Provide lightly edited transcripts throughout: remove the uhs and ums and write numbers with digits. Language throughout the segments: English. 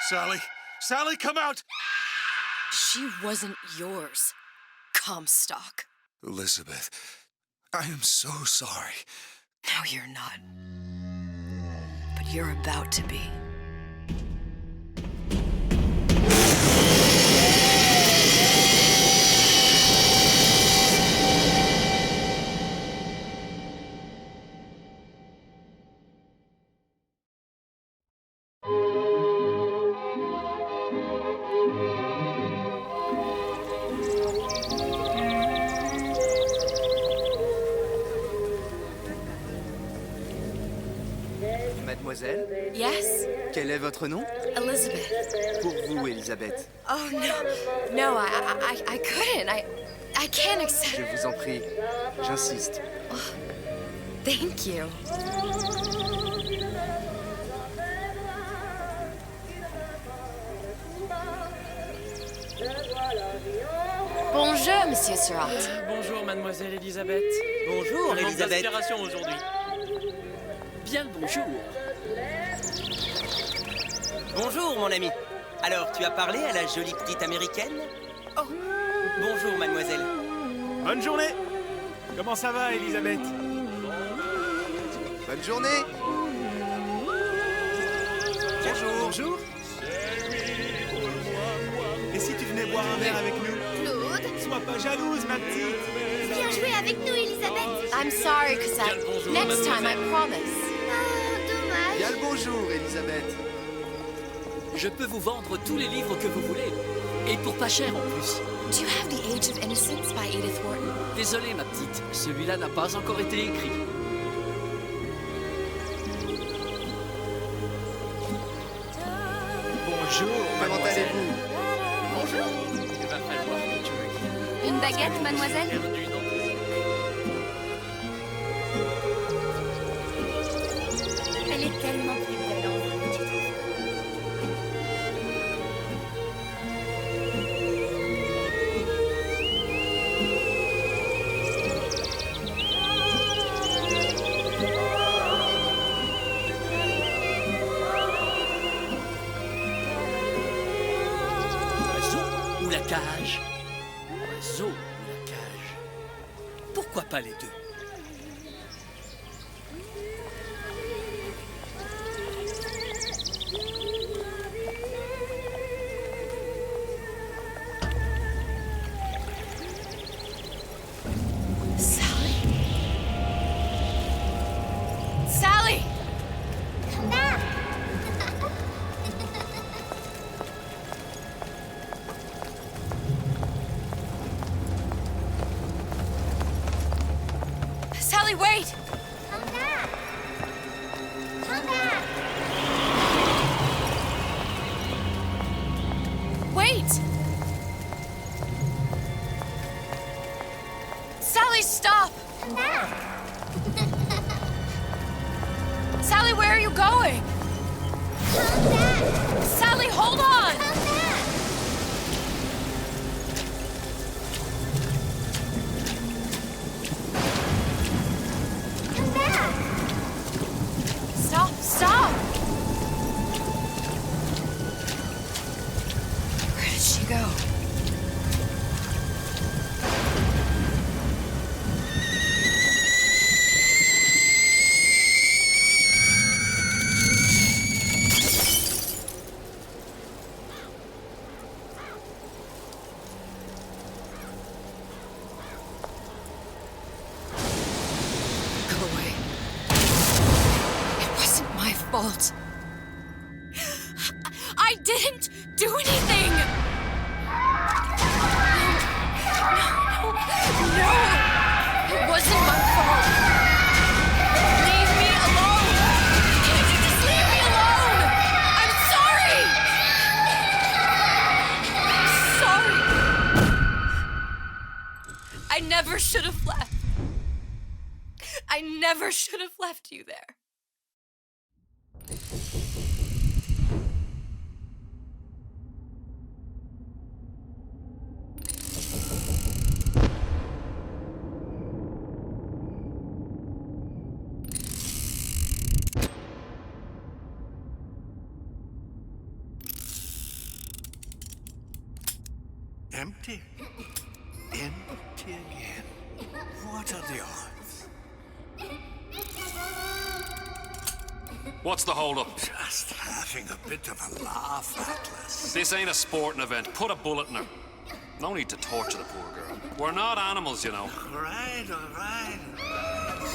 Sally! Sally, come out! She wasn't yours, Comstock. Elizabeth, I am so sorry. No, you're not. But you're about to be. Mademoiselle, Yes? quel est votre nom? Elizabeth. Pour vous, Elisabeth. Oh, no, I couldn't. I can't accept. Je vous en prie, j'insiste. Thank you. Bonjour, Monsieur Surratt. Bonjour, mademoiselle Elisabeth. Bonjour, Un manque Elisabeth. d'inspiration aujourd'hui. Bien le bonjour. Bonjour, mon ami. Alors, tu as parlé à la jolie petite américaine? Oh, bonjour, mademoiselle. Bonne journée. Comment ça va, Elisabeth? Bonne journée. Bonjour. Bonjour. Et si tu venais boire un verre avec nous? Claude, Sois pas jalouse, ma petite. viens jouer avec nous, Elisabeth. I'm sorry, Bien le bonjour, next time, I mademoiselle. promise. Oh, dommage. Bien le bonjour, Elisabeth. Je peux vous vendre tous les livres que vous voulez. Et pour pas cher en plus. Do you have The Age of Innocence by Edith Wharton? Désolé, ma petite. Celui-là n'a pas encore été écrit. Bonjour, Comment mademoiselle. allez-vous? Bonjour. Il va falloir que tu me guides. Une baguette, mademoiselle? Perdu dans tes Elle est tellement plus belle en vrai, tu trouves? Oiseau ou la cage? Oiseau ou la cage? Pourquoi pas les deux? Sally? Sally! Come back. Sally, wait! Come back. Come back. Wait! Sally, stop! Come back. Sally, where are you going? Come back. Sally, hold on! Come back. Come back. Stop! Where did she go? Go away. It wasn't my fault. I didn't do anything! No! It wasn't my fault! Leave me alone! Can't you just leave me alone? I'm sorry! I'm sorry! I never should have left. I never should have left you there. Empty. Empty again. What are the odds? What's the hold-up? Just having a bit of a laugh, Atlas. This ain't a sporting event. Put a bullet in her. No need to torture the poor girl. We're not animals, you know. All right.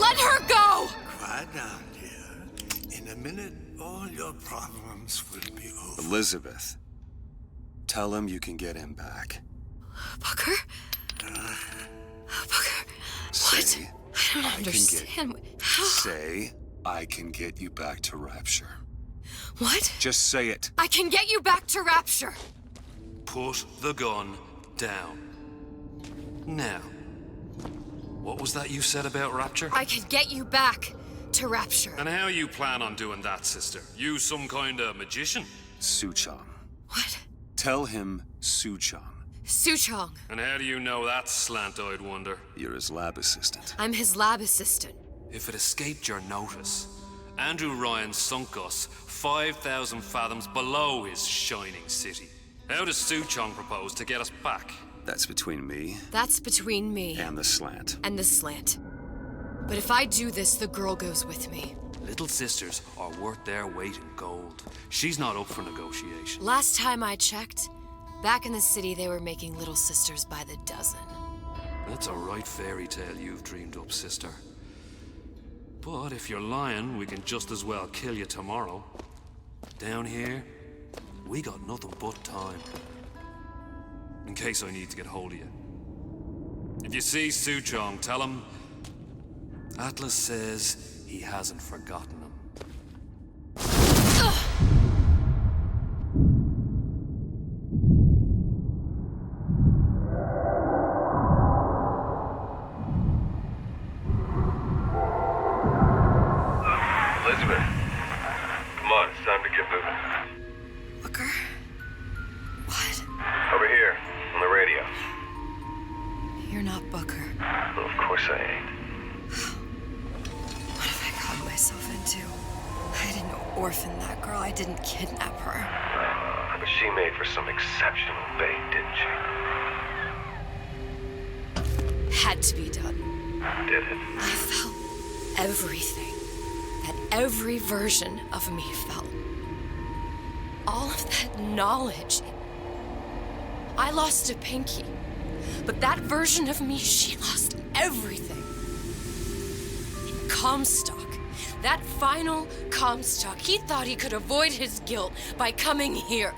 Let her go! Quiet down, dear. In a minute, all your problems will be over. Elizabeth, tell him you can get him back. Booker? Booker, what? Say, I don't understand. How? Say, I can get you back to Rapture. What? Just say it. I can get you back to Rapture. Put the gun down. Now, what was that you said about Rapture? I can get you back to Rapture. And how you plan on doing that, sister? You some kind of magician? Suchong. What? Tell him Suchong. Suchong. And how do you know that, slant-eyed wonder? You're his lab assistant. I'm his lab assistant. If it escaped your notice, Andrew Ryan sunk us 5,000 fathoms below his shining city. How does Suchong propose to get us back? That's between me That's between me and the slant. and the slant. But if I do this, the girl goes with me. Little sisters are worth their weight in gold. She's not up for negotiation. Last time I checked, back in the city, they were making little sisters by the dozen. That's a right fairy tale you've dreamed up, sister. But if you're lying, we can just as well kill you tomorrow. Down here, we got nothing but time. In case I need to get hold of you. If you see Suchong, tell him Atlas says he hasn't forgotten him. Elizabeth, come on, it's time to get moving. Booker? What? Over here, on the radio. You're not Booker. Well, of course I ain't. What have I gotten myself into? I didn't orphan that girl. I didn't kidnap her. But she made for some exceptional bait, didn't she? Had to be done. Did it? I felt everything that every version of me felt. All of that knowledge. I lost a pinky, but that version of me, she lost everything. And Comstock, that final Comstock, he thought he could avoid his guilt by coming here.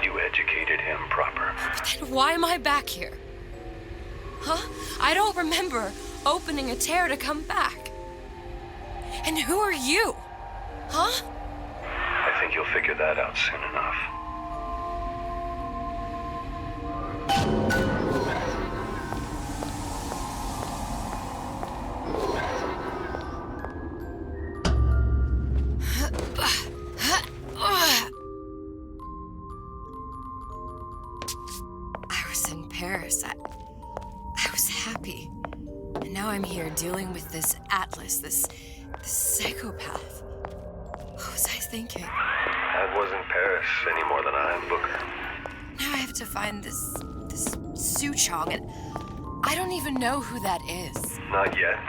You educated him proper. But then why am I back here? Huh? I don't remember opening a tear to come back. And who are you? Huh? I think you'll figure that out soon enough. I was in Paris. I was happy. And now I'm here dealing with this Atlas, this psychopath. What was I thinking? That wasn't Paris any more than I am Booker. Now I have to find this Suchong, and I don't even know who that is. Not yet.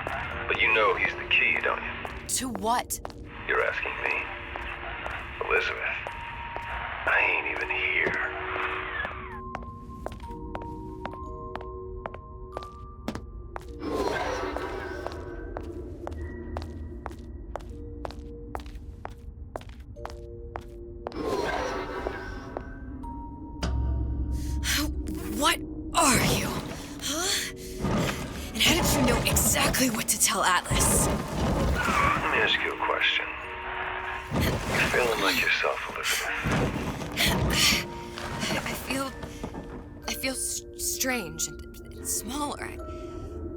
But you know he's the key, don't you? To what? You're asking me. Elizabeth, I ain't even here. What are you? Huh? And how did you know exactly what to tell Atlas? Let me ask you a question. You feeling like yourself, Elizabeth? I feel strange and smaller.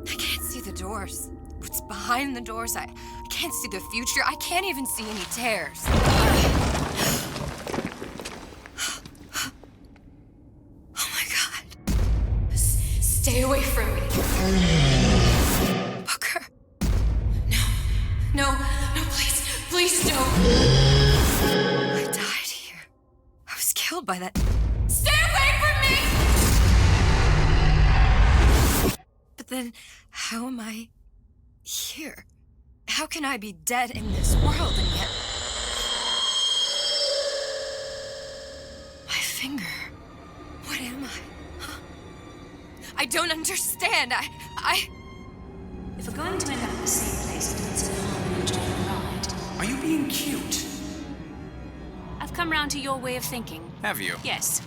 I can't see the doors. What's behind the doors? I can't see the future. I can't even see any tears. Oh my God. Stay away from me. Booker. No, please don't. I died here. I was killed by that. Stay away from me! But then, how am I here? How can I be dead in this world and yet... My finger. What am I? Huh? I don't understand. If we're going to end up in the same place, it means no harm in enjoying the ride. Are you being cute? I've come round to your way of thinking. Have you? Yes.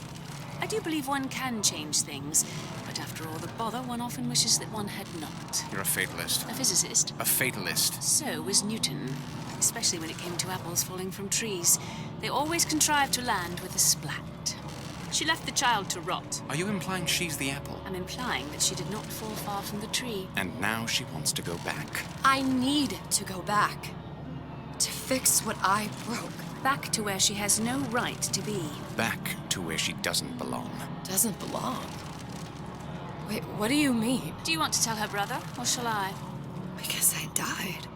I do believe one can change things, but after all the bother, one often wishes that one had not. You're a fatalist. A physicist. A fatalist. So was Newton, especially when it came to apples falling from trees. They always contrived to land with a splat. She left the child to rot. Are you implying she's the apple? I'm implying that she did not fall far from the tree. And now she wants to go back. I need to go back. To fix what I broke. Back to where she has no right to be. Back to where she doesn't belong. Doesn't belong? Wait, what do you mean? Do you want to tell her brother, or shall I? Because I died.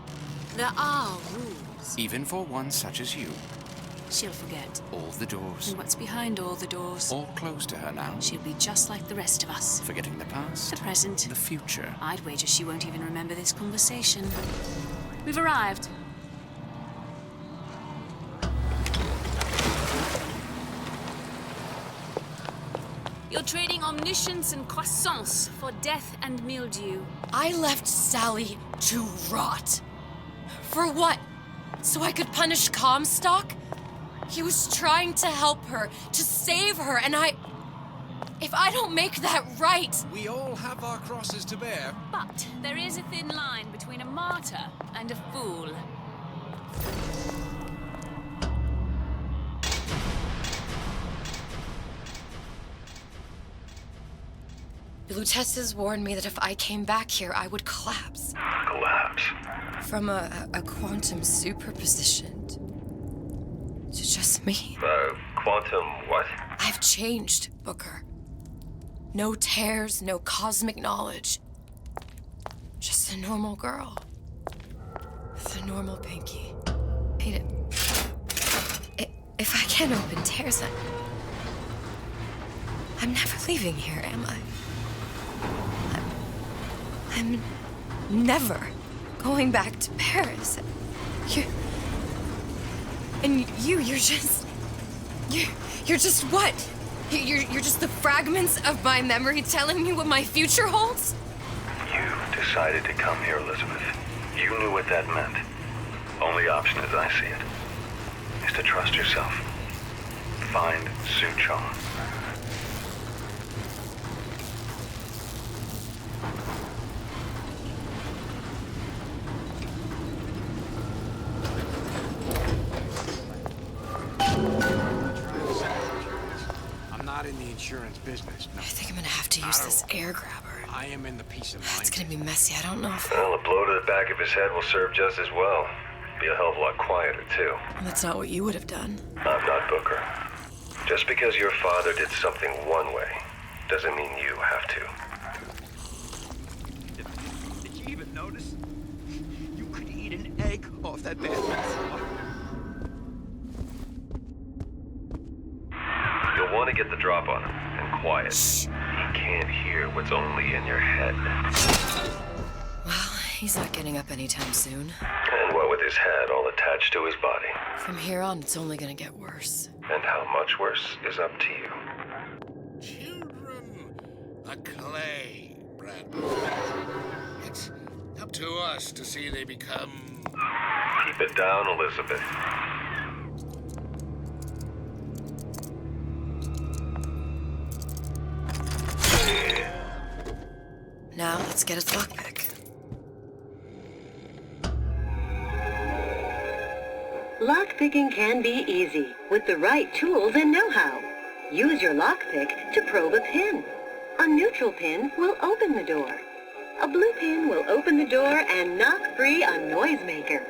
There are rules. Even for one such as you. She'll forget. All the doors. And what's behind all the doors? All closed to her now. She'll be just like the rest of us. Forgetting the past. The present. The future. I'd wager she won't even remember this conversation. We've arrived. You're trading omniscience and croissance for death and mildew. I left Sally to rot. For what? So I could punish Comstock? He was trying to help her, to save her, and if I don't make that right... We all have our crosses to bear. But there is a thin line between a martyr and a fool. The Lutesses warned me that if I came back here, I would collapse. Collapse? From a quantum superposition to just me. Quantum what? I've changed, Booker. No tears, no cosmic knowledge. Just a normal girl. With a normal pinky. Hate it. If I can't open tears, I'm never leaving here, am I? I'm never going back to Paris. You're just what? You're just the fragments of my memory telling me what my future holds? You decided to come here, Elizabeth. You knew what that meant. Only option, as I see it, is to trust yourself. Find Sue Chong. I'm not in the insurance business, no. I think I'm gonna have to use this air grabber. I am in the peace of mind. It's gonna be messy. I don't know if... Well, a blow to the back of his head will serve just as well. Be a hell of a lot quieter, too. That's not what you would have done. I'm not Booker. Just because your father did something one way, doesn't mean you have to. Did you even notice? You could eat an egg off that bed. You'll want to get the drop on him, and quiet. He can't hear what's only in your head. Well, he's not getting up anytime soon. And what with his head all attached to his body. From here on, it's only gonna get worse. And how much worse is up to you. Children, a clay, Bradley. It's up to us to see they become... Keep it down, Elizabeth. Now, let's get its lockpick. Lockpicking can be easy with the right tools and know-how. Use your lockpick to probe a pin. A neutral pin will open the door. A blue pin will open the door and knock free a noisemaker.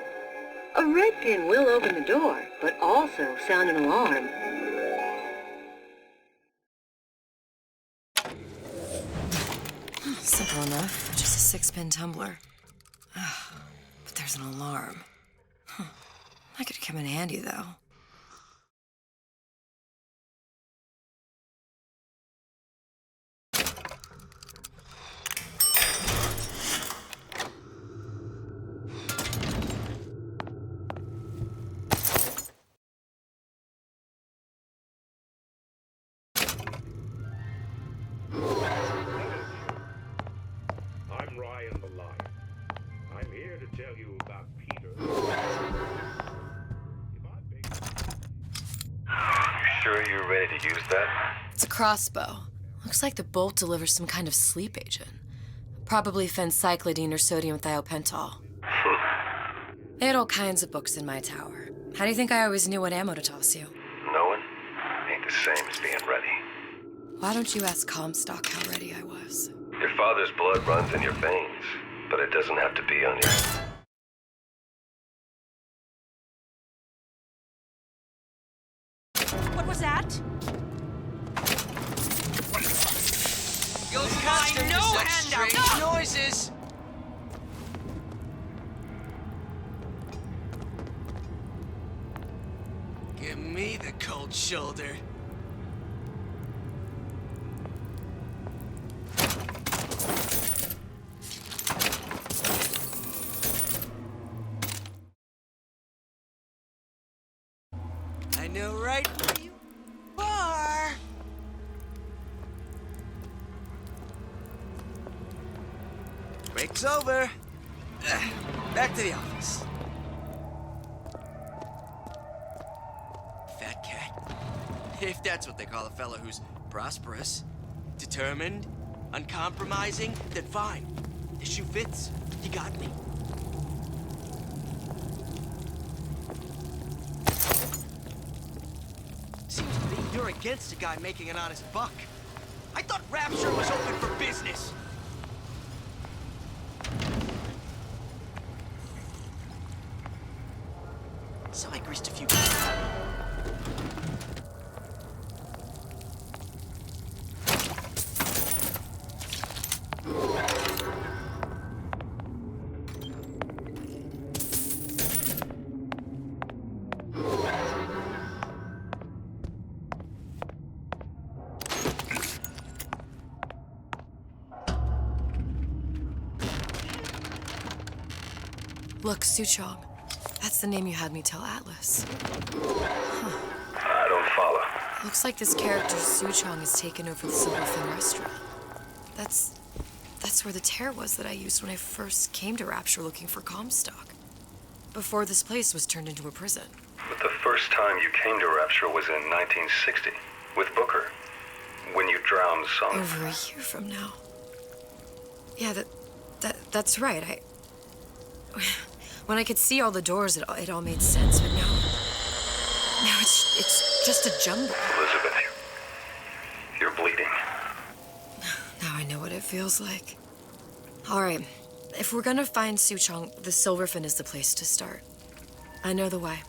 A red pin will open the door, but also sound an alarm. Simple enough. Just a 6-pin tumbler. But there's an alarm. That could come in handy, though. tell you about Peter. You sure you're ready to use that? It's a crossbow. Looks like the bolt delivers some kind of sleep agent. Probably phencyclidine or sodium thiopental. They had all kinds of books in my tower. How do you think I always knew what ammo to toss you? Knowing ain't the same as being ready. Why don't you ask Comstock how ready I was? Your father's blood runs in your veins, but it doesn't have to be on your... What was that? You'll find no handout! Noises! Give me the cold shoulder. I know right where you are. Break's over. Back to the office. Fat cat. If that's what they call a fellow who's prosperous, determined, uncompromising, then fine. The shoe fits. You got me. Seems to me you're against a guy making an honest buck. I thought Rapture was open for business. So I greased a few. Look, Suchong. That's the name you had me tell Atlas. Huh. I don't follow. Looks like this character Suchong has taken over the Silverfin restaurant. That's where the tear was that I used when I first came to Rapture looking for Comstock. Before this place was turned into a prison. But the first time you came to Rapture was in 1960, with Booker, when you drowned some... Over a year from now. Yeah, that's right. When I could see all the doors, it all made sense, but now it's just a jumble. Elizabeth, you're bleeding. Now I know what it feels like. All right, if we're gonna find Suchong, the Silverfin is the place to start. I know the way.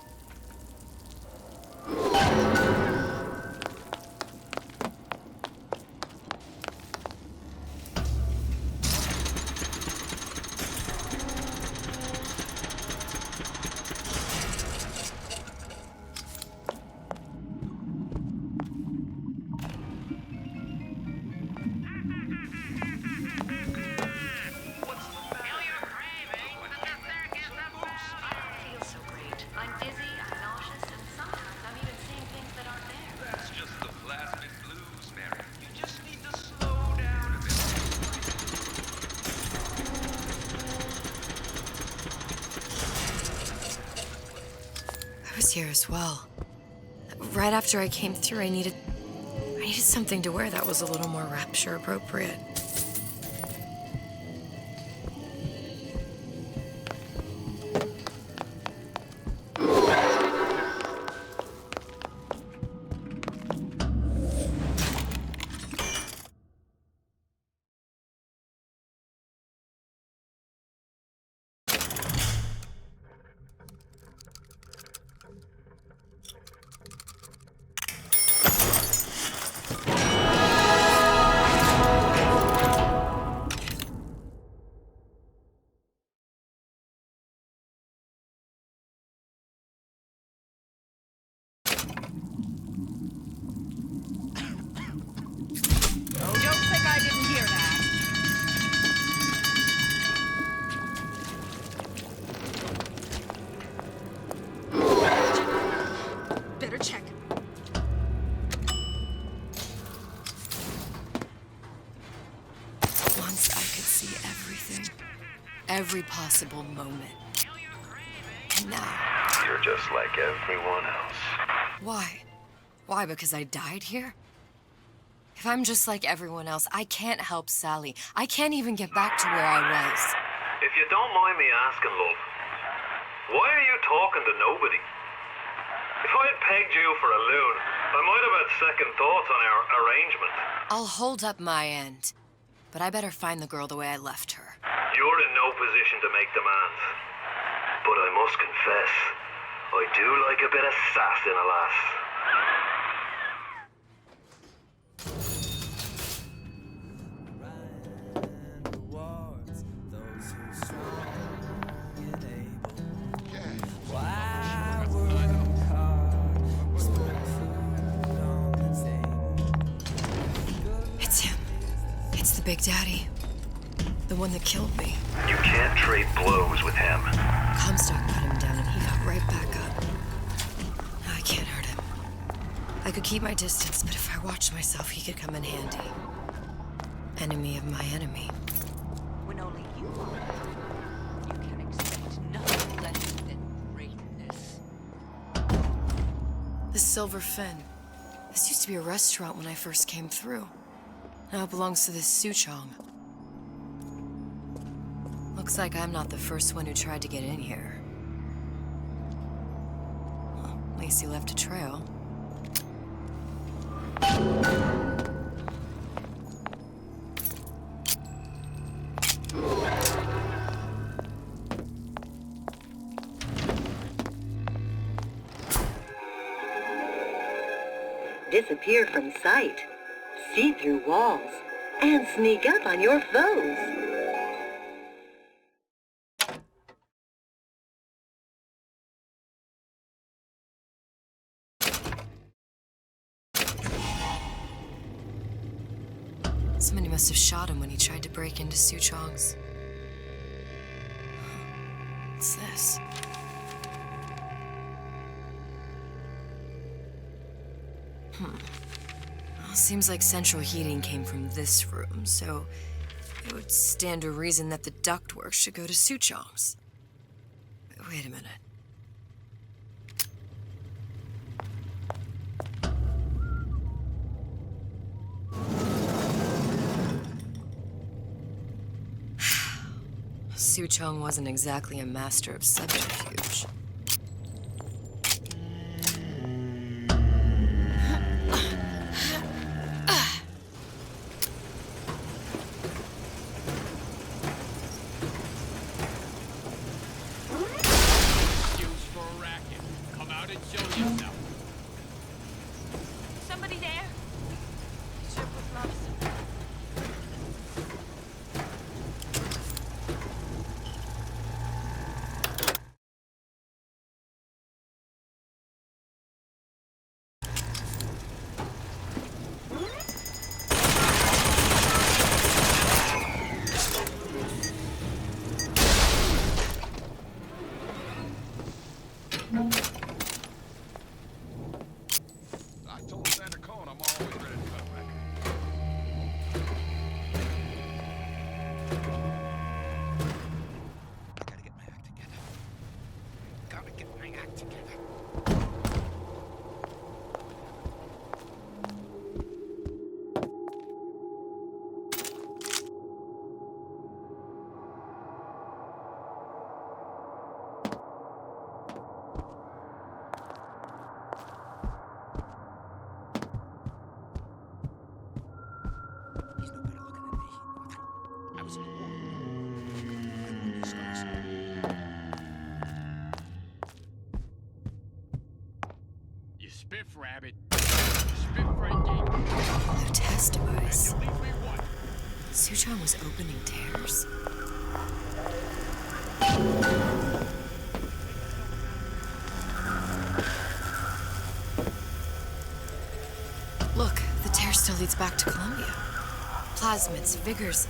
I was here as well. Right after I came through, I needed something to wear that was a little more Rapture appropriate. Every possible moment. And now? You're just like everyone else. Why? Why, because I died here? If I'm just like everyone else, I can't help Sally. I can't even get back to where I was. If you don't mind me asking, love, why are you talking to nobody? If I'd pegged you for a loon, I might have had second thoughts on our arrangement. I'll hold up my end, but I better find the girl the way I left her. You're in no position to make demands. But I must confess, I do like a bit of sass in a lass. It's him. It's the Big Daddy. The one that killed me. You can't trade blows with him. Comstock put him down and he got right back up. I can't hurt him. I could keep my distance, but if I watched myself, he could come in handy. Enemy of my enemy. When only you are, you can expect nothing less than greatness. The Silver Fin. This used to be a restaurant when I first came through. Now it belongs to this Suchong. Looks like I'm not the first one who tried to get in here. Well, at least he left a trail. Disappear from sight, see through walls, and sneak up on your foes. Somebody must have shot him when he tried to break into Suchong's. What's this? Well, seems like central heating came from this room, so it would stand to reason that the ductwork should go to Suchong's. Wait a minute. Suchong wasn't exactly a master of subterfuge. Somebody there? Ship with gloves. I told Santa Con I'm always ready to come back. I gotta get my act together. Gotta get my act together. He's no better looking than me. I was in the war. I won these scars. You spiff, rabbit. You spiff, Frankie. The test device. And you leave me what? Suchong was opening tears. Look, the tear still leads back to Columbia. Plasmids, vigors.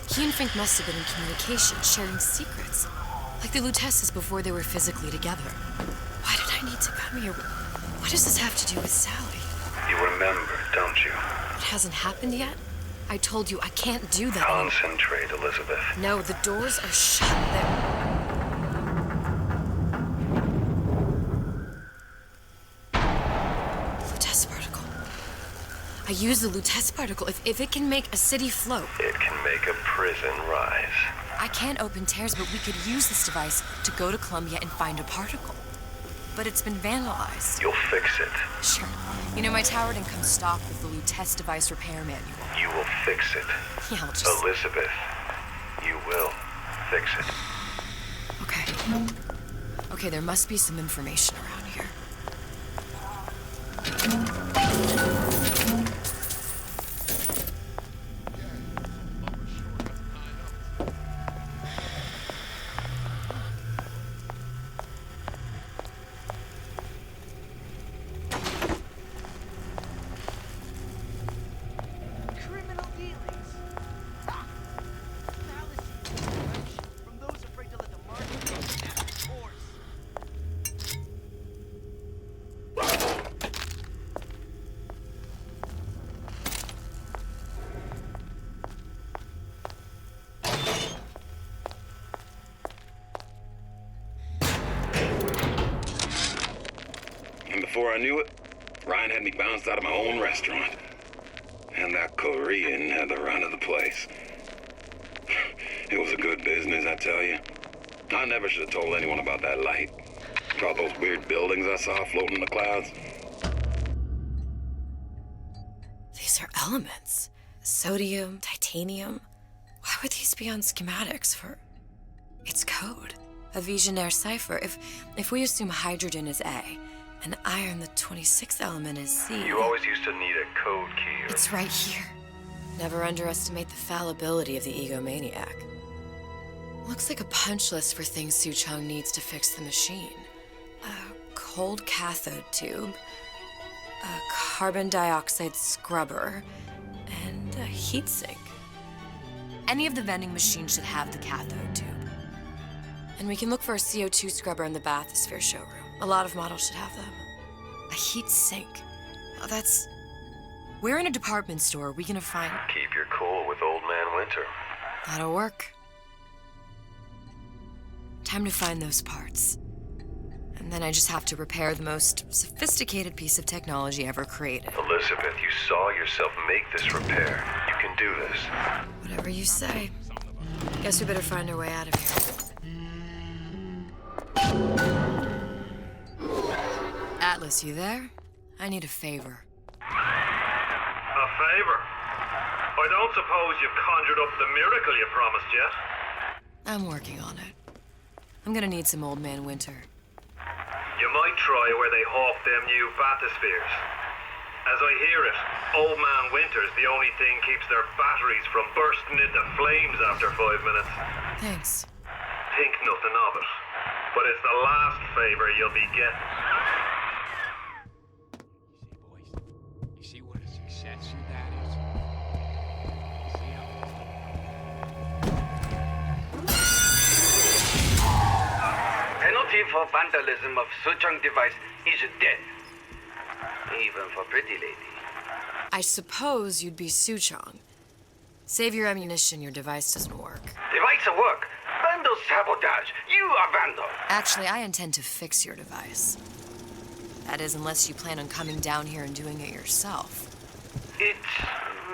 He and Fink must have been in communication, sharing secrets. Like the Lutesses before they were physically together. Why did I need to come here? What does this have to do with Sally? You remember, don't you? It hasn't happened yet? I told you I can't do that. Concentrate, Elizabeth. No, the doors are shut. They're... I use the Lutece particle. If it can make a city float. It can make a prison rise. I can't open tears, but we could use this device to go to Columbia and find a particle. But it's been vandalized. You'll fix it. Sure. You know, my tower didn't come stocked with the Lutece device repair manual. You will fix it. Yeah, I'll just... Elizabeth, you will fix it. Okay. Okay, there must be some information around here. Criminal dealings. Fallacy. From those afraid to let the market go its course. And before I knew it, Ryan had me bounced out of my own restaurant. And that Korean had the run of the place. It was a good business, I tell you. I never should have told anyone about that light. All those weird buildings I saw floating in the clouds. These are elements. Sodium, titanium. Why would these be on schematics for... It's code. A Visionaire cipher. If we assume hydrogen is A, and iron, the 26th element, is C... You always used to need a code key. It's right here. Never underestimate the fallibility of the egomaniac. Looks like a punch list for things Suchong needs to fix the machine. A cold cathode tube, a carbon dioxide scrubber, and a heat sink. Any of the vending machines should have the cathode tube. And we can look for a CO2 scrubber in the bathysphere showroom. A lot of models should have them. A heat sink. Oh, that's... Where in a department store are we gonna find... Keep your cool with Old Man Winter. That'll work. Time to find those parts. And then I just have to repair the most sophisticated piece of technology ever created. Elizabeth, you saw yourself make this repair. You can do this. Whatever you say. Guess we better find our way out of here. Atlas, you there? I need a favor. A favor? I don't suppose you've conjured up the miracle you promised yet? I'm working on it. I'm gonna need some Old Man Winter. You might try where they hawk them new bathyspheres. As I hear it, Old Man Winter's the only thing keeps their batteries from bursting into flames after 5 minutes. Thanks. Think nothing of it. But it's the last favor you'll be getting. You see what a success that is? Penalty for vandalism of Suchong device is death. Even for pretty lady. I suppose you'd be Suchong. Save your ammunition, your device doesn't work. Device at work. Vandal sabotage. You are vandal. Actually, I intend to fix your device. That is, unless you plan on coming down here and doing it yourself. It's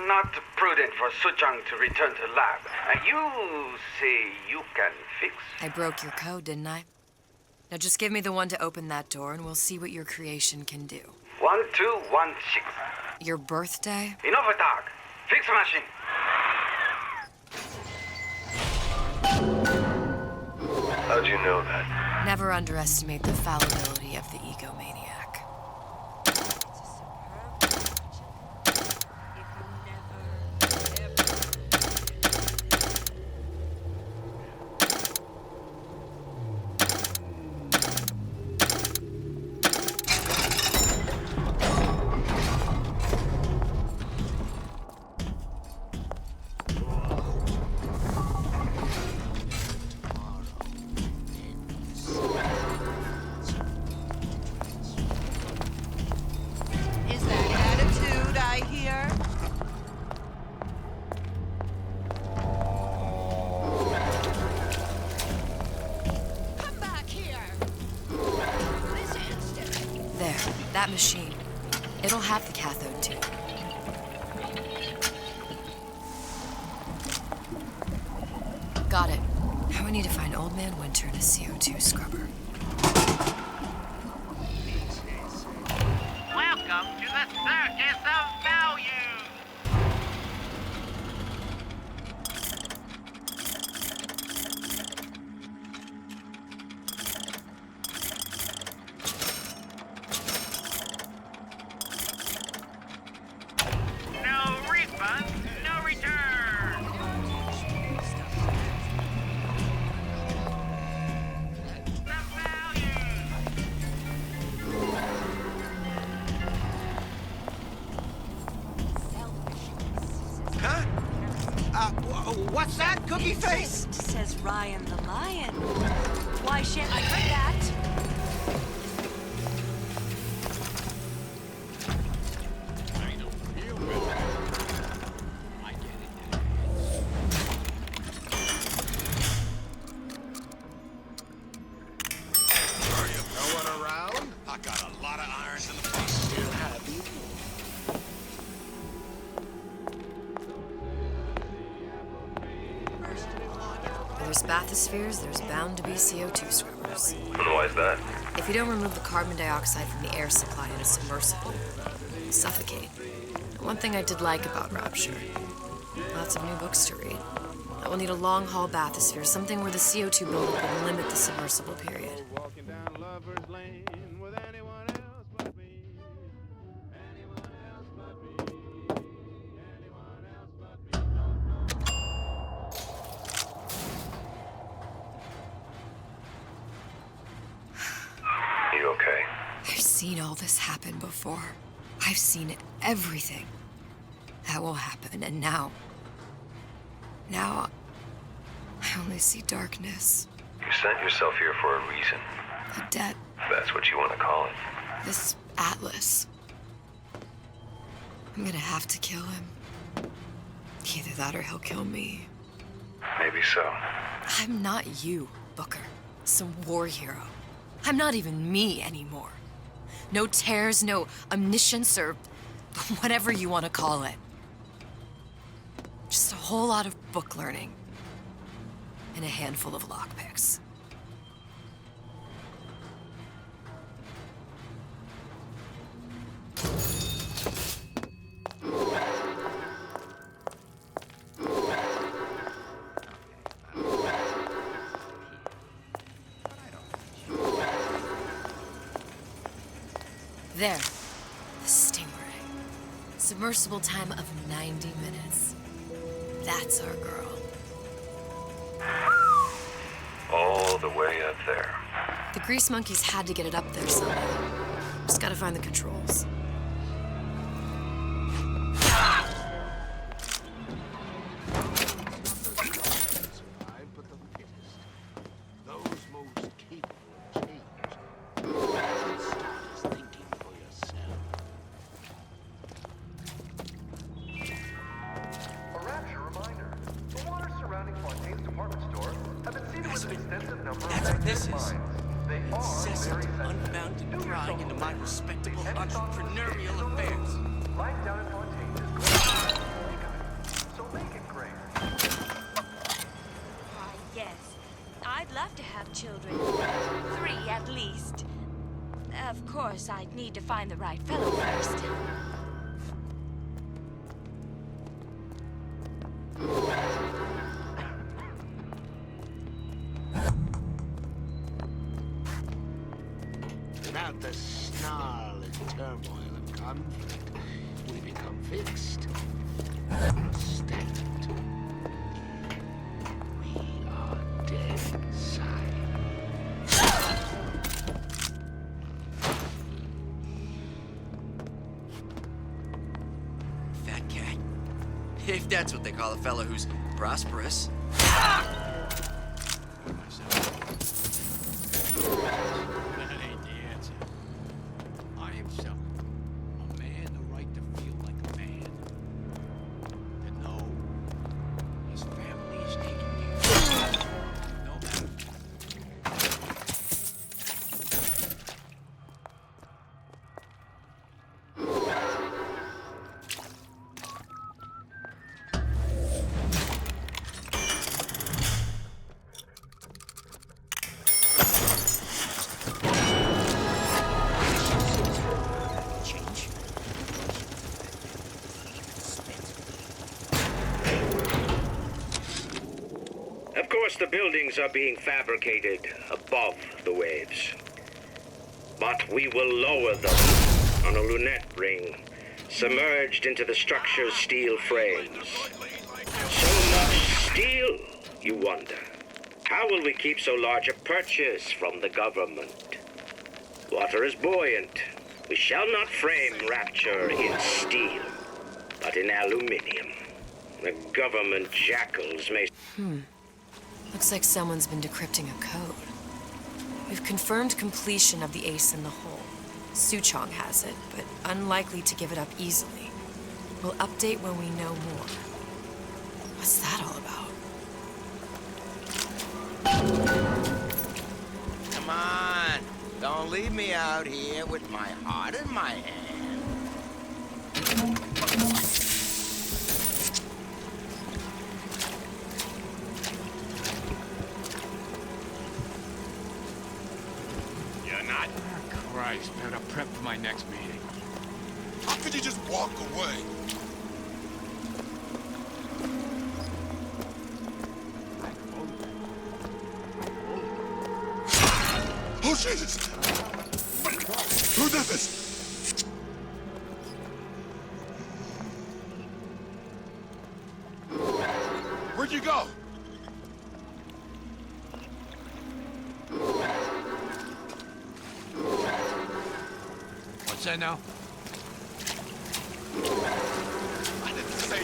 not prudent for Suchong to return to lab. You say you can fix? I broke your code, didn't I? Now just give me the one to open that door and we'll see what your creation can do. 1216. Your birthday? Enough attack. Fix the machine. How'd you know that? Never underestimate the fallibility of the egomaniac. Is that attitude I hear? Come back here. This instant. There, that machine. It'll have the cathode tube. Got it. Now we need to find Old Man Winter and a CO2 scrubber. Welcome to the Circus of Value! No refund, no return! Huh? What's that, Cookie Face? Says Ryan the Lion. Why shan't I heard that? No one around? I got a lot of irons in the fire. Still have you? Where there's bathyspheres, there's bound to be CO2 scrubbers. And why is that? If you don't remove the carbon dioxide from the air supply in a submersible, you'll suffocate. One thing I did like about Rapture, lots of new books to read. I will need a long-haul bathysphere, something where the CO2 buildup will limit the submersible period. You okay? I've seen all this happen before. I've seen everything that will happen, and now I only see darkness. You sent yourself here for a reason. A debt. That's what you want to call it. This Atlas. I'm gonna have to kill him. Either that or he'll kill me. Maybe so. I'm not you, Booker. Some war hero. I'm not even me anymore. No tears, no omniscience, or whatever you want to call it. Just a whole lot of book learning. And a handful of lockpicks. There. The Stingray. Submersible time of 90 minutes. That's our girl. All the way up there. The grease monkeys had to get it up there somehow. Just gotta find the controls. That's what this is. Incessant, unbounded prying into my respectable entrepreneurial affairs. Life down in Fontaine is great. So make it great. Why, yes. I'd love to have children. 3 at least. Of course, I'd need to find the right fellow first. Without the snarl and turmoil of conflict, we become fixed. Stagnant. We are dead inside. Fat cat. If that's what they call a fellow who's prosperous. That ain't the answer. I himself, a man the right to feel like a man. To know his family is taken care of. No matter. course, the buildings are being fabricated above the waves. But we will lower them on a lunette ring, submerged into the structure's steel frames. So much steel, you wonder. How will we keep so large a purchase from the government? Water is buoyant. We shall not frame rapture in steel, but in aluminium. The government jackals may... Looks like someone's been decrypting a code. We've confirmed completion of the ace in the hole. Suchong has it, but unlikely to give it up easily. We'll update when we know more. What's that all about? Come on. Don't leave me out here with my heart in my hand. You're not? Christ, better prep for my next meeting. How could you just walk away? Oh, Jesus! Who did this? Where'd you go? What's that now? I didn't say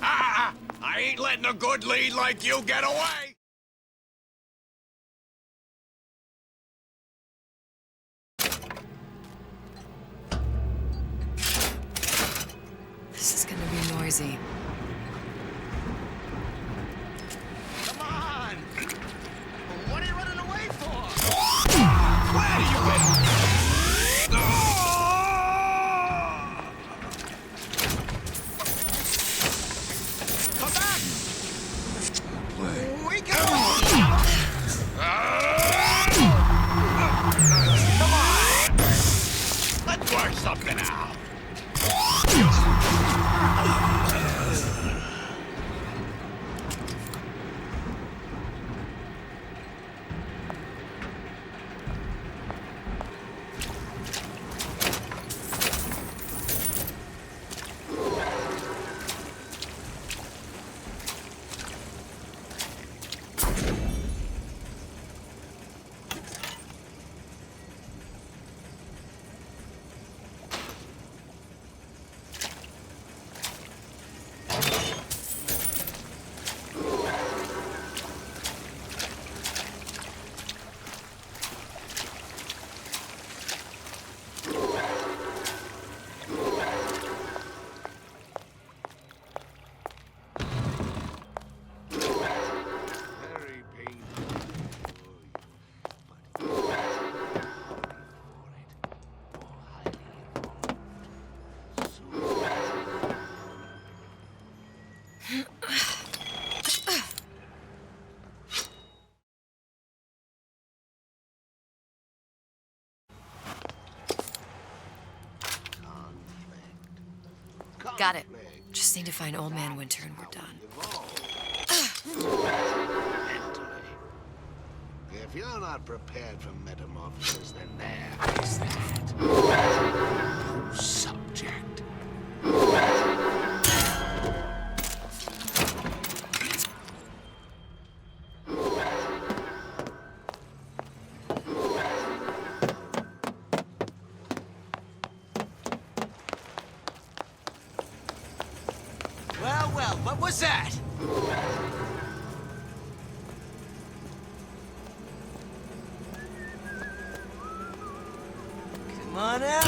I ain't letting a good lead like you get away! This is gonna be noisy. Come on! What are you running away for? Where do you get... Come back! We can... Come on! Let's work something out. Got it. Just need to find Old Man Winter and we're done. If you're not prepared for metamorphosis, then there is that. Subject. Well, what was that? Come on out.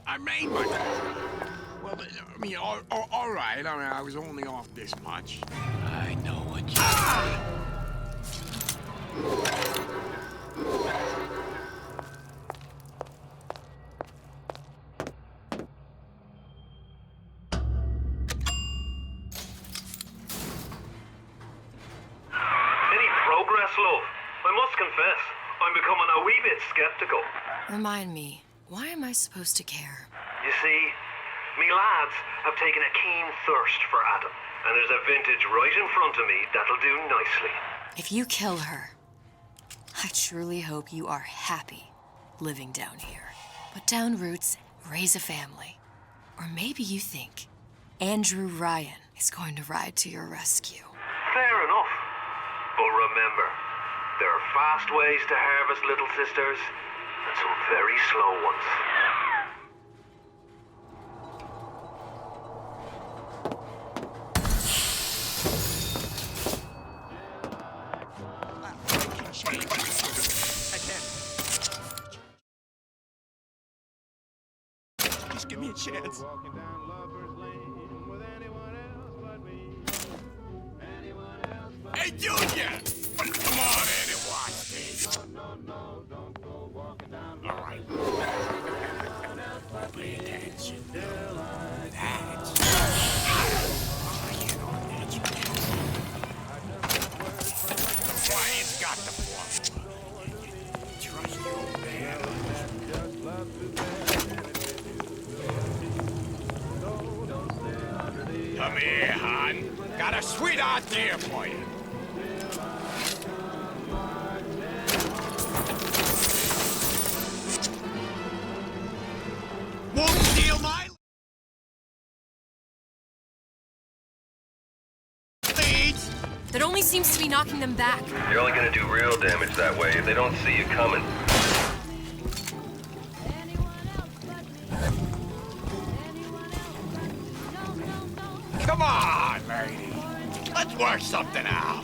I made my quota. Well, I mean, all right. I mean, I was only off this much. I know what you Remind me, why am I supposed to care? You see, me lads have taken a keen thirst for Adam, and there's a vintage right in front of me that'll do nicely. If you kill her, I truly hope you are happy living down here. Put down roots, raise a family. Or maybe you think Andrew Ryan is going to ride to your rescue. Fair enough. But remember, there are fast ways to harvest little sisters, and some very slow ones. Just give me a chance. Hey, Junior! Come on in and watch this. All right. Pay attention. That's... Ryan's got the formula. Trust your old man. Come here, hon. Got a sweet idea for you. Won't steal my leads. That only seems to be knocking them back. You're only gonna do real damage that way if they don't see you coming. Come on, lady. Let's work something out.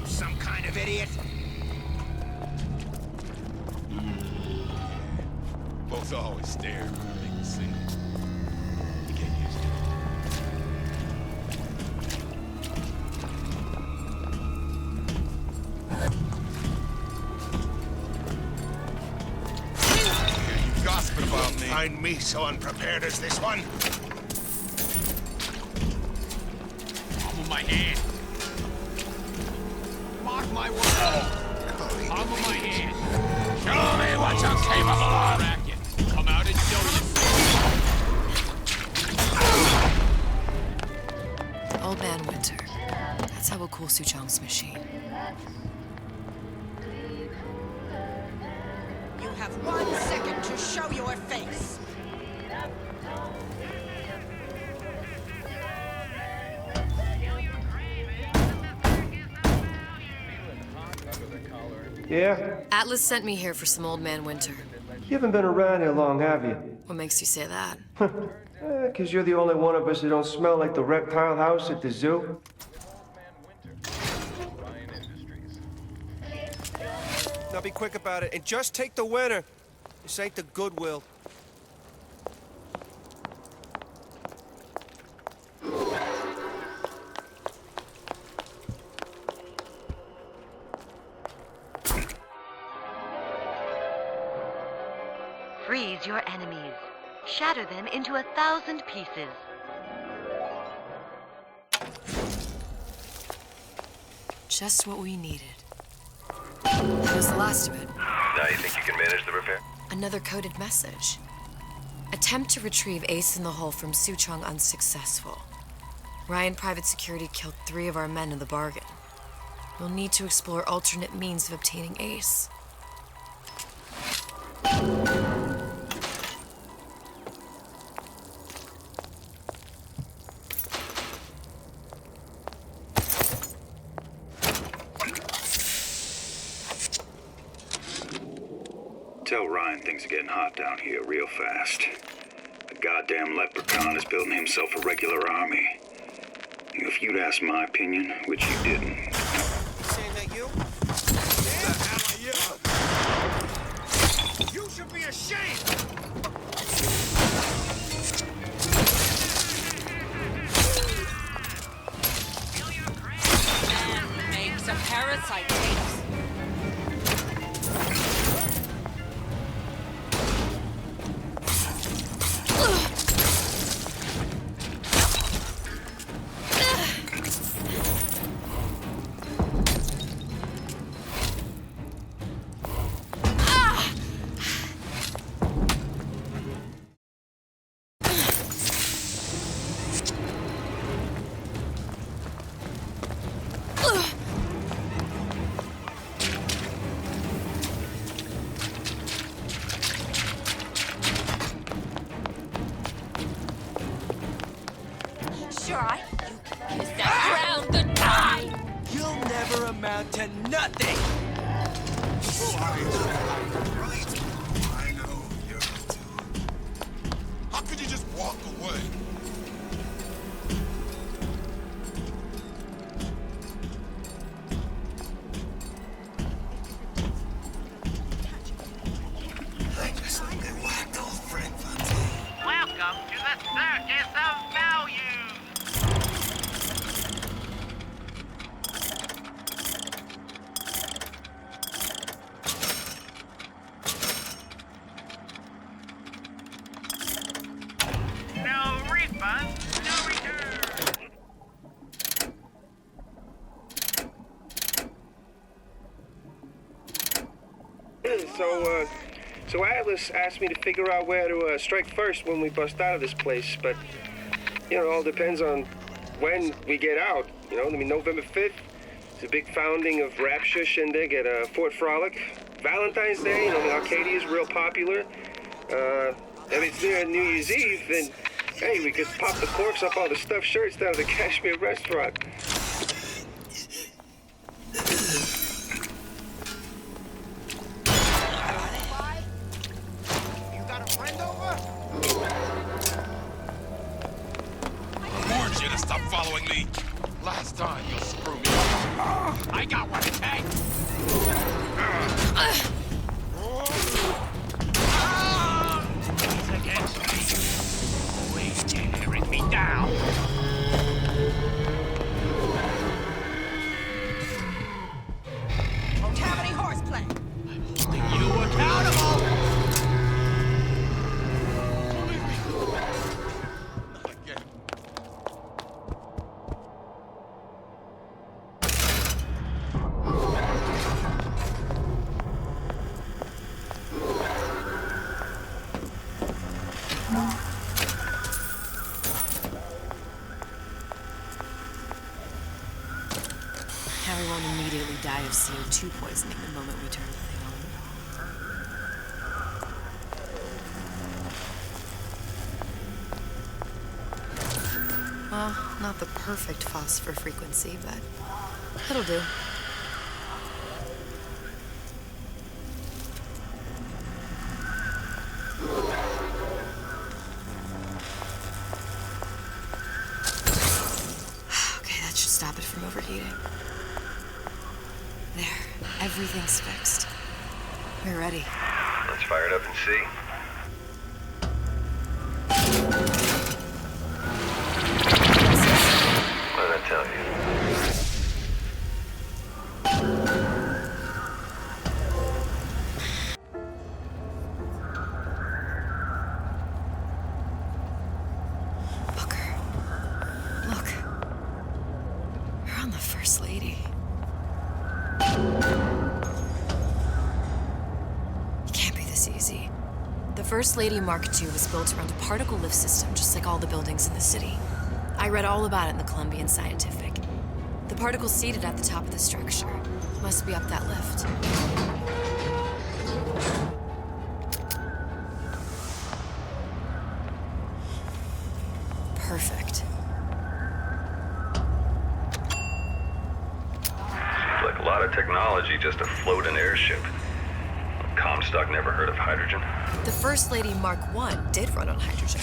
Some kind of idiot? Folks always stare when they can see. You get used to it. You gossiping about me. Find me so unprepared as this one? Arm of my hand. Mark my word. Arm of my hand. Show me what you're capable of. Racket. Come out and show you. Old Man Winter. That's how we'll cool Suchong's machine. You have 1 second to show your face. Yeah? Atlas sent me here for some Old Man Winter. You haven't been around here long, have you? What makes you say that? 'Cause you're the only one of us that don't smell like the reptile house at the zoo. Now be quick about it, and just take the winner. This ain't the Goodwill. Freeze your enemies. Shatter them into 1,000 pieces. Just what we needed. That was the last of it. Now you think you can manage the repair? Another coded message. Attempt to retrieve Ace in the Hole from Suchong unsuccessful. Ryan Private Security killed 3 of our men in the bargain. We'll need to explore alternate means of obtaining Ace. Ryan, things are getting hot down here real fast. The goddamn leprechaun is building himself a regular army. If you'd asked my opinion, which you didn't. Saying that you? You should be ashamed! And make some parasite tapes. Sure, you kiss that ground goodbye! You'll never amount to nothing! I know you're too. How could you just walk away? I just whacked old Frank Fontaine. Welcome to the circus of value. No refunds, no return. So Atlas asked me to figure out where to strike first when we bust out of this place, but, you know, it all depends on when we get out, you know? I mean, November 5th is a big founding of Rapture shindig at Fort Frolic. Valentine's Day, you know, the Arcadia is real popular. If it's near New Year's Eve, then, hey, we could pop the corks off all the stuffed shirts down at the Kashmir restaurant. You got a friend over? I warned you to stop following me. Last time you'll screw me. I got what it takes! He's against me. Wait, tearing me down. Won't have any horseplay. Holding you accountable! Not again. Harry won't immediately die of CO2 poisoning the moment we turn the thing on. Well, not the perfect phosphor frequency, but it'll do. Okay, that should stop it from overheating. There, everything's fixed. We're ready. Let's fire it up and see. What did I tell you? Booker. Look. We're on the First Lady. It can't be this easy. The First Lady Mark II was built around a particle lift system just like all the buildings in the city. I read all about it in the Columbian Scientific. The particles seated at the top of the structure must be up that lift. Perfect. Seems like a lot of technology just to float an airship. Comstock never heard of hydrogen? The First Lady Mark I did run on hydrogen,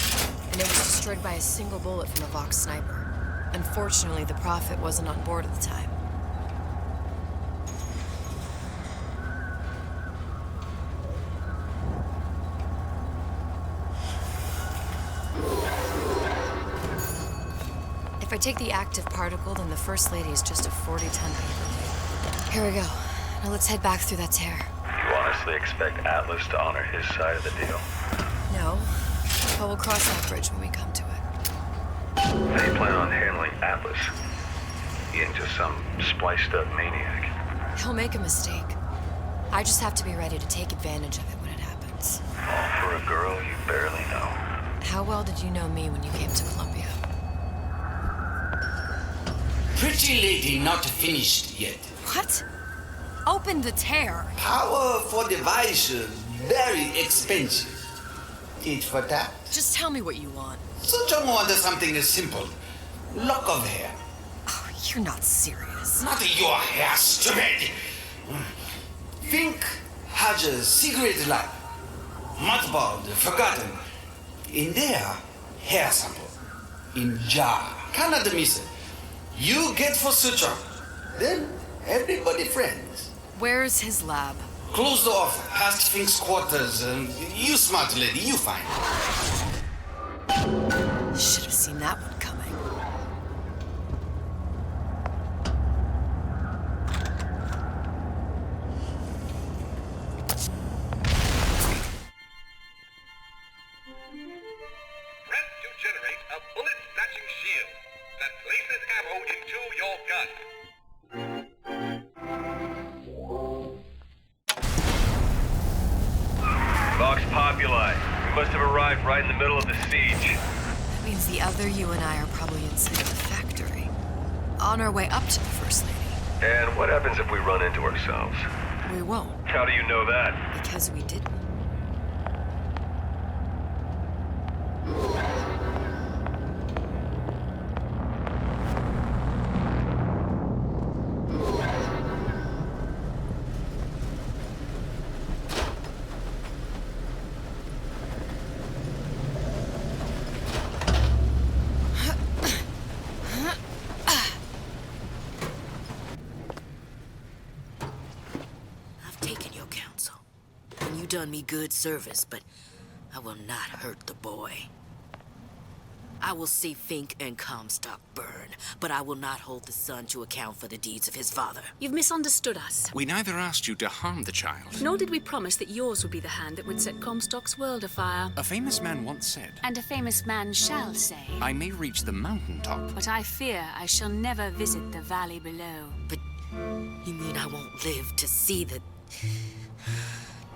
and it was destroyed by a single bullet from a Vox sniper. Unfortunately, the Prophet wasn't on board at the time. If I take the active particle, then the First Lady is just a 40-ton paperweight. Here we go. Now let's head back through that tear. You honestly expect Atlas to honor his side of the deal? No, but we'll cross that bridge when we come to it. How do you plan on handling Atlas? He ain't just some spliced-up maniac. He'll make a mistake. I just have to be ready to take advantage of it when it happens. All for a girl you barely know. How well did you know me when you came to Columbia? Pretty lady not finished yet. What? Open the tear. Power for device, very expensive. Tit for tat. Just tell me what you want. Such want something simple. Lock of hair. Oh, you're not serious. Not your hair, stupid. Think has a cigarette light. Mothballed, forgotten. In there, hair sample. In jar. Cannot miss it. You get for suture. Then everybody friends. Where's his lab? Closed off, past Fink's quarters. You smart lady, you find. Should have seen that one coming. Press to generate a bullet-snatching shield that places ammo into your gun. Vox Populi. We must have arrived right in the middle of the siege. That means the other you and I are probably inside the factory. On our way up to the First Lady. And what happens if we run into ourselves? We won't. How do you know that? Because we didn't. Done me good service, but I will not hurt the boy. I will see Fink and Comstock burn, but I will not hold the son to account for the deeds of his father. You've misunderstood us. We neither asked you to harm the child. Nor did we promise that yours would be the hand that would set Comstock's world afire. A famous man once said, And a famous man shall say, I may reach the mountaintop, but I fear I shall never visit the valley below. But you mean I won't live to see the...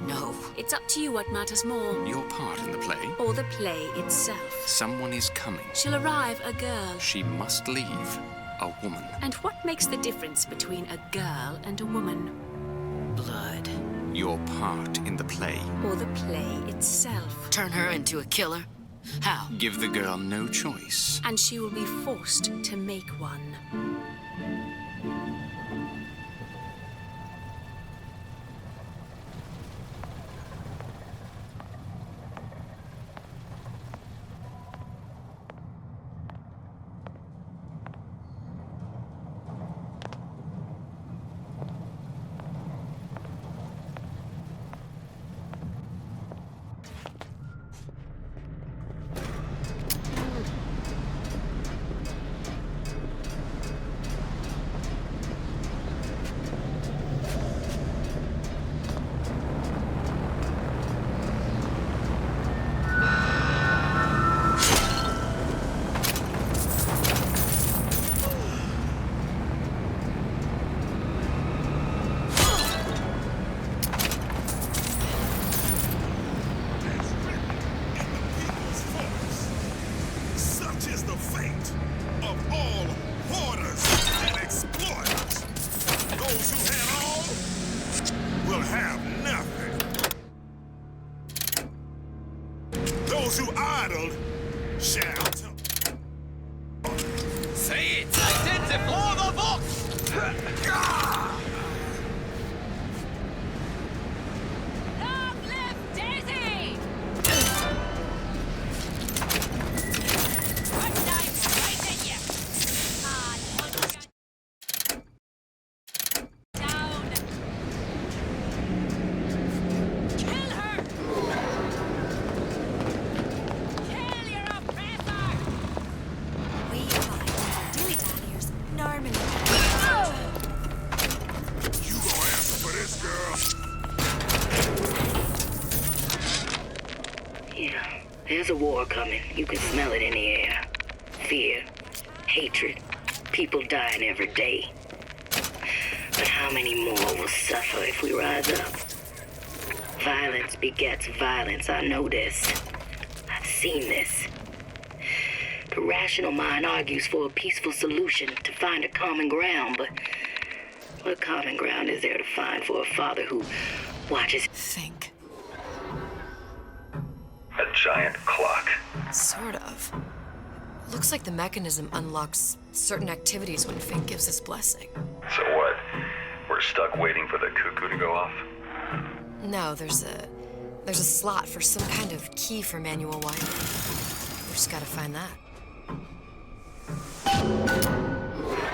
No. It's up to you what matters more. Your part in the play? Or the play itself. Someone is coming. She'll arrive, a girl. She must leave, a woman. And what makes the difference between a girl and a woman? Blood. Your part in the play. Or the play itself. Turn her into a killer? How? Give the girl no choice. And she will be forced to make one. Those who idled shall Say it! Identify the box! Yeah, there's a war coming. You can smell it in the air. Fear, hatred, people dying every day. But how many more will suffer if we rise up? Violence begets violence, I know this. I've seen this. The rational mind argues for a peaceful solution to find a common ground, but what common ground is there to find for a father who watches... Think. A giant clock. Sort of. Looks like the mechanism unlocks certain activities when Fink gives his blessing. So what? We're stuck waiting for the cuckoo to go off? No, there's a slot for some kind of key for manual winding. We just gotta find that.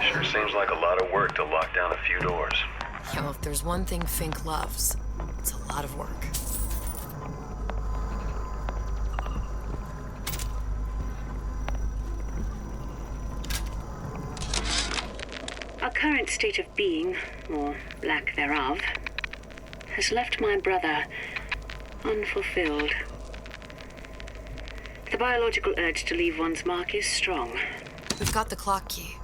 Sure seems like a lot of work to lock down a few doors. Yeah, well, if there's one thing Fink loves, it's a lot of work. Our current state of being, or lack thereof, has left my brother unfulfilled. The biological urge to leave one's mark is strong. We've got the clock key.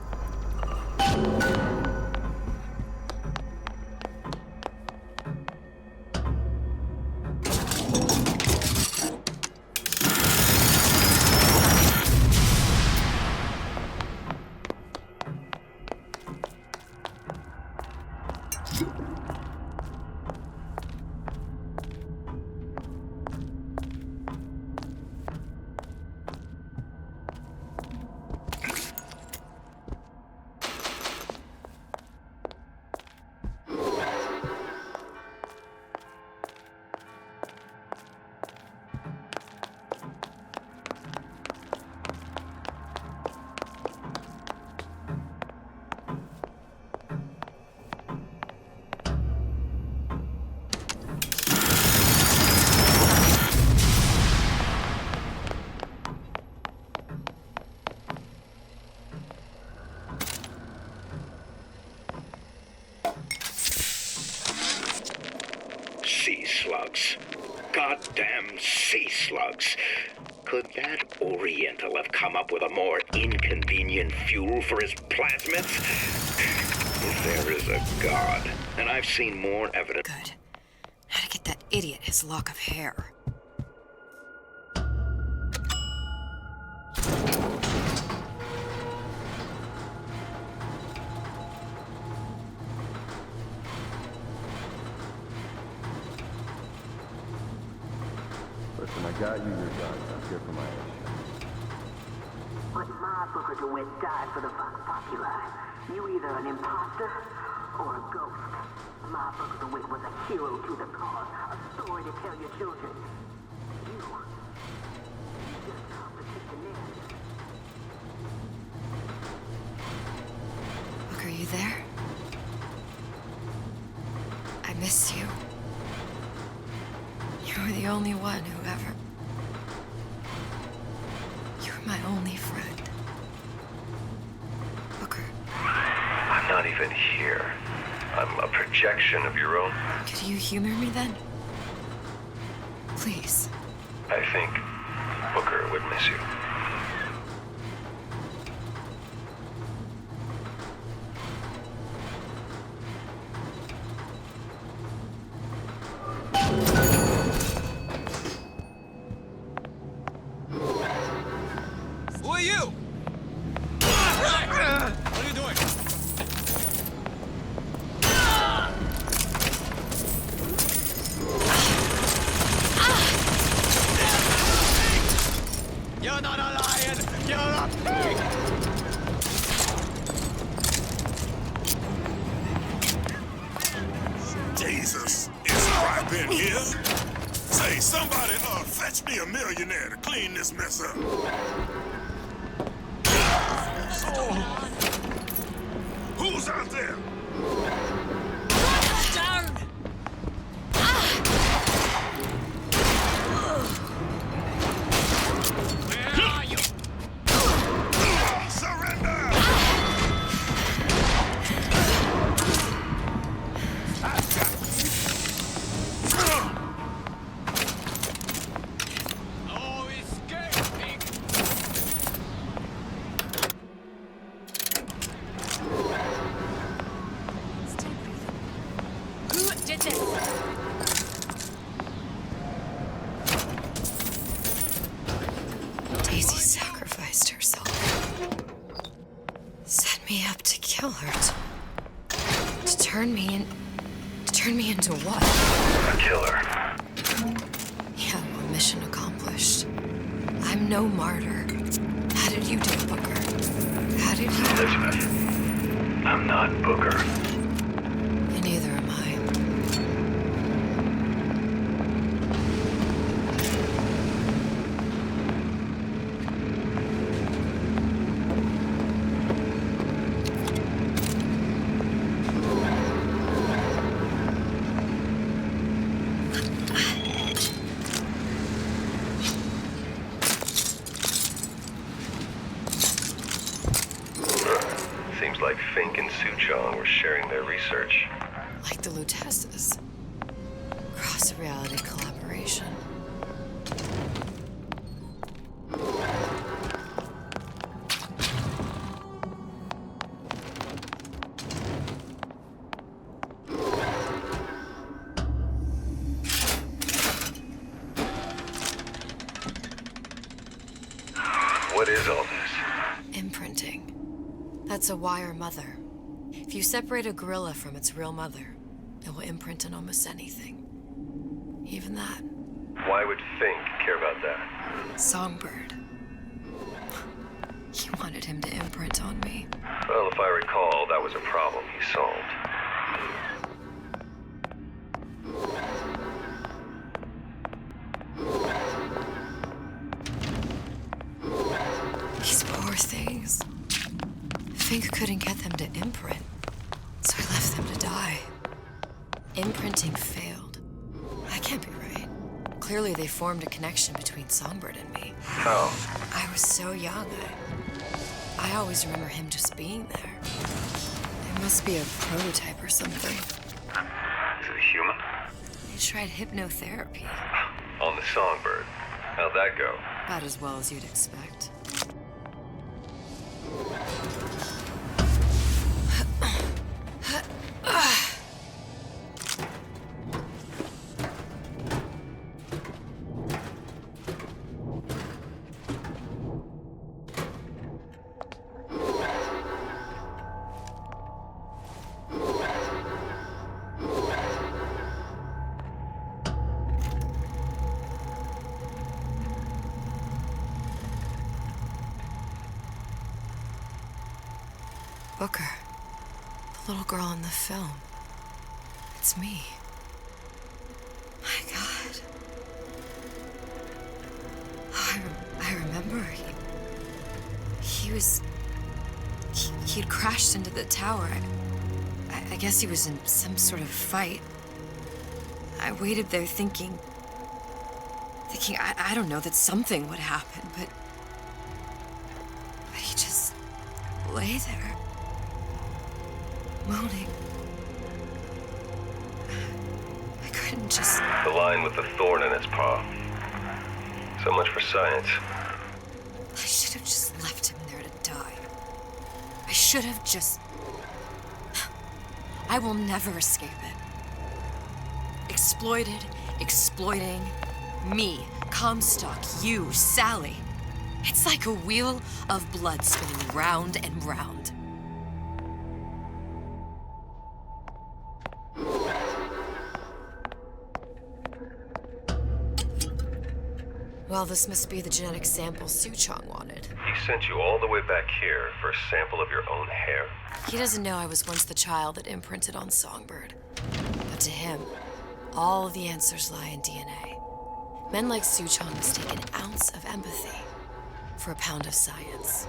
Sea slugs. Goddamn sea slugs. Could that Oriental have come up with a more inconvenient fuel for his plasmids? If there is a God, and I've seen more evidence... Good. How to get that idiot his lock of hair. Listen, I got you your guns. I'm here for my issue. But my Booker DeWitt died for the Vox Populi. You either an imposter or a ghost. My Booker DeWitt was a hero to the cause, a story to tell your children. You just complicate the narrative. Look, are you there? I miss you. You were the only one who ever... You were my only friend. Booker. I'm not even here. I'm a projection of your own. Could you humor me then? Please. I think Booker would miss you. Who are you? What are you doing? You're not a lion! You're a pig! Jesus, is Stripe in here? Say, somebody, fetch me a millionaire to clean this mess up. Oh. Who's out there? Down! Where are you? Surrender! kill her. To turn me into what? A killer. Yeah, well, mission accomplished. I'm no martyr. How did you do it, Booker? How did you... Elizabeth, I'm not Booker. And neither am I. Seems like Fink and Suchong were sharing their research. Like the Lutesses. Cross-reality collaboration. What is all this? Imprinting. That's a wire mother. If you separate a gorilla from its real mother, it will imprint on almost anything. Even that. Why would Fink care about that? Songbird. He wanted him to imprint on me. Well, if I recall, that was a problem he solved. These poor things. Fink couldn't get them to imprint, so I left them to die. Imprinting failed. That can't be right. Clearly they formed a connection between Songbird and me. How? I was so young, I always remember him just being there. It must be a prototype or something. Is it a human? They tried hypnotherapy. On the Songbird. How'd that go? About as well as you'd expect. Booker. The little girl in the film. It's me. My God. Oh, I remember. He'd crashed into the tower. I guess he was in some sort of fight. I waited there thinking I don't know, that something would happen, but he just lay there. Moaning. I couldn't just... The line with the thorn in its paw. So much for science. I should have just left him there to die. I should have just... I will never escape it. Exploited, exploiting, me, Comstock, you, Sally. It's like a wheel of blood spinning round and round. Well, this must be the genetic sample Suchong wanted. He sent you all the way back here for a sample of your own hair? He doesn't know I was once the child that imprinted on Songbird. But to him, all the answers lie in DNA. Men like Suchong mistake an ounce of empathy for a pound of science.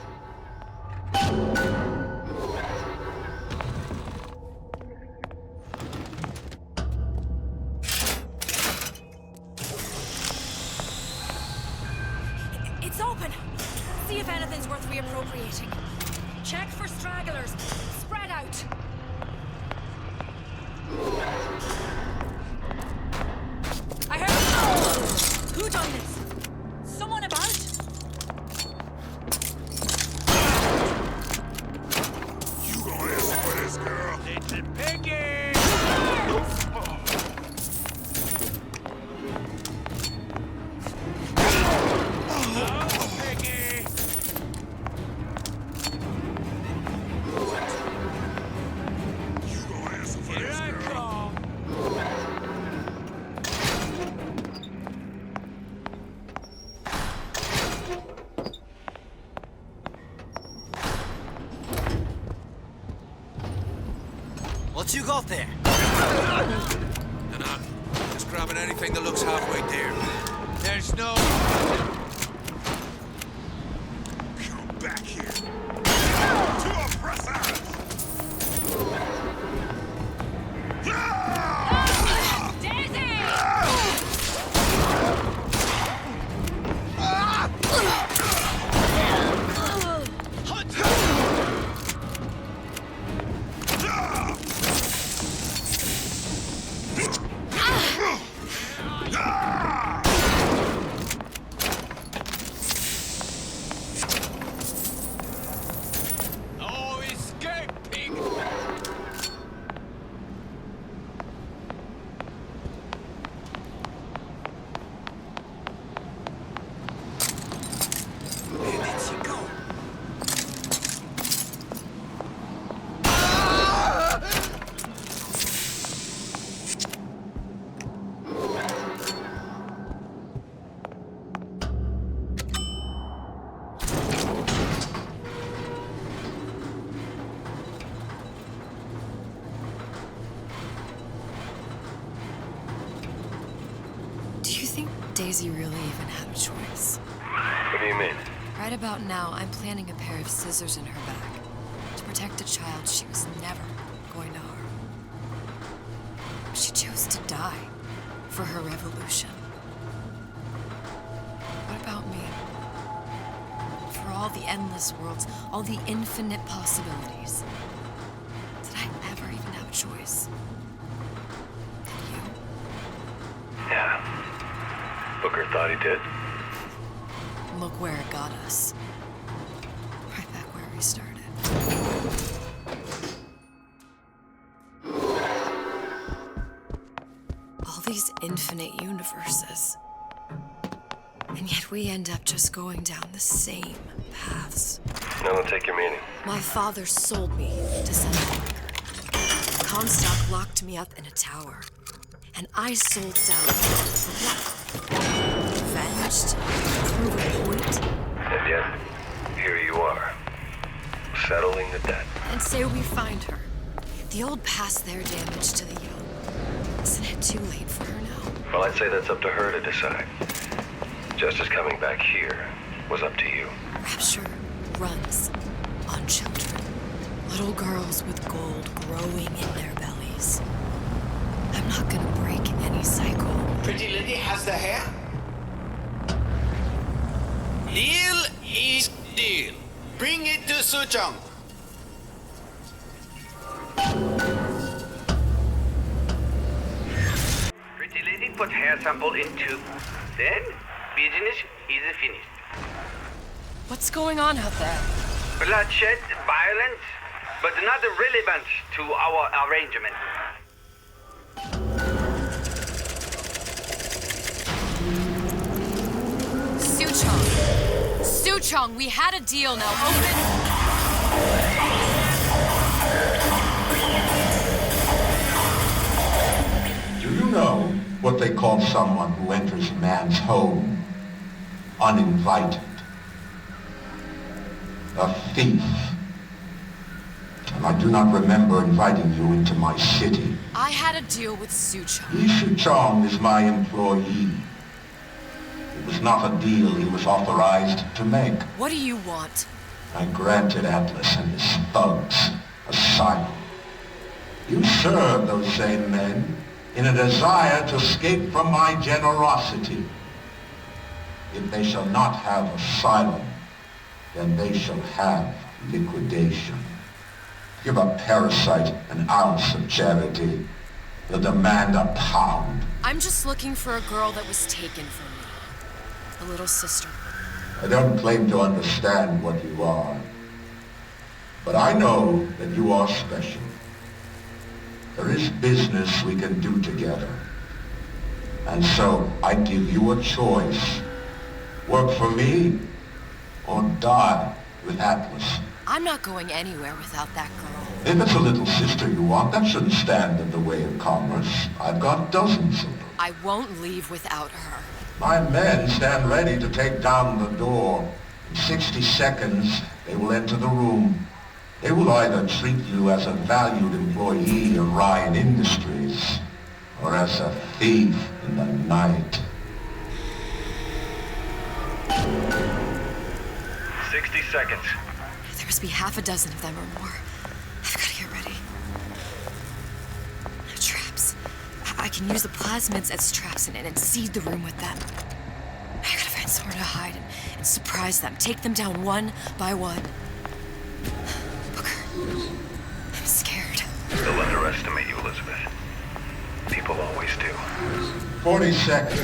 It's open! See if anything's worth reappropriating. Check for stragglers. Spread out. I heard... Who done this? Someone about? You gonna answer for this, girl? Little piggy! What you got there? None. Just grabbing anything that looks halfway there. There's no... Come back here. To oppressors! Oh, escape, pig! Where did she go? Do you think Daisy really even had a choice? What do you mean? Right about now, I'm planting a pair of scissors in her back to protect a child she was never going to harm. She chose to die for her revolution. What about me? For all the endless worlds, all the infinite possibilities. Did I ever even have a choice? Did you? Yeah. Booker thought he did. Look where it got us. Right back where we started. All these infinite universes. And yet we end up just going down the same paths. I don't take your meaning. My father sold me to Senator. Comstock locked me up in a tower. And I sold Sally for what? Avenged? Prove a point? And yet, here you are, settling the debt. And say we find her. The old past their damage to the young. Isn't it too late for her now? Well, I'd say that's up to her to decide. Justice coming back here was up to you. Rapture runs on children. Little girls with gold growing in their bellies. I'm not gonna break any cycle. Pretty lady has the hair? Deal is deal. Bring it to Suchong. Pretty lady put hair sample in tube. Then, business is finished. What's going on out there? Bloodshed, violence, but not relevant to our arrangement. Suchong, we had a deal. Now open. Do you know what they call someone who enters man's home uninvited? A thief. And I do not remember inviting you into my city. I had a deal with Suchong. Yi Chong is my employee. It was not a deal he was authorized to make. What do you want? I granted Atlas and his thugs asylum. You serve those same men in a desire to escape from my generosity. If they shall not have asylum, then they shall have liquidation. Give a parasite an ounce of charity. They'll demand a pound. I'm just looking for a girl that was taken from me. A little sister. I don't claim to understand what you are, but I know that you are special. There is business we can do together. And so I give you a choice. Work for me or die with Atlas. I'm not going anywhere without that girl. If it's a little sister you want, that shouldn't stand in the way of commerce. I've got dozens of them. I won't leave without her. My men stand ready to take down the door. In 60 seconds, they will enter the room. They will either treat you as a valued employee of Ryan Industries, or as a thief in the night. 60 seconds. There must be half a dozen of them or more. I've got to get ready. Traps. I can use the plasmids as traps and seed the room with them. I gotta find somewhere to hide and surprise them. Take them down one by one. Booker, I'm scared. They'll underestimate you, Elizabeth. People always do. 40 seconds.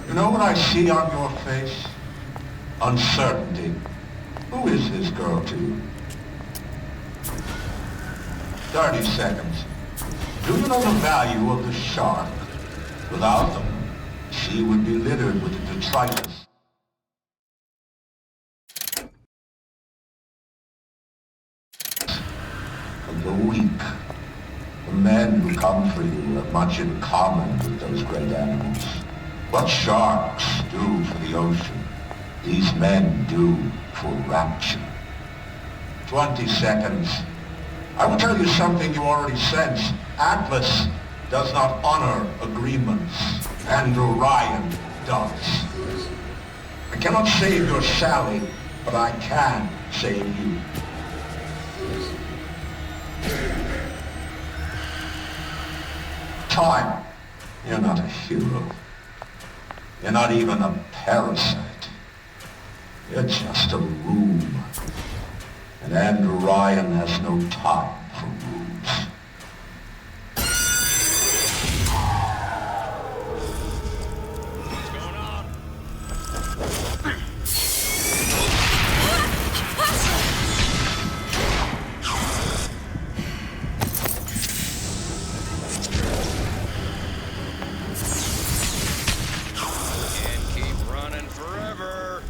You know what I see on your face? Uncertainty. Who is this girl to you? 30 seconds. Do you know the value of the shark? Without them, the sea would be littered with detritus. Of the weak. The men who come for you have much in common with those great animals. What sharks do for the ocean, these men do for rapture. 20 seconds. I will tell you something you already sense. Atlas does not honor agreements. Andrew Ryan does. I cannot save your Sally, but I can save you. Time. You're not a hero. You're not even a parasite. You're just a room. And Andrew Ryan has no time for rooms. What's going on? Can't keep running forever.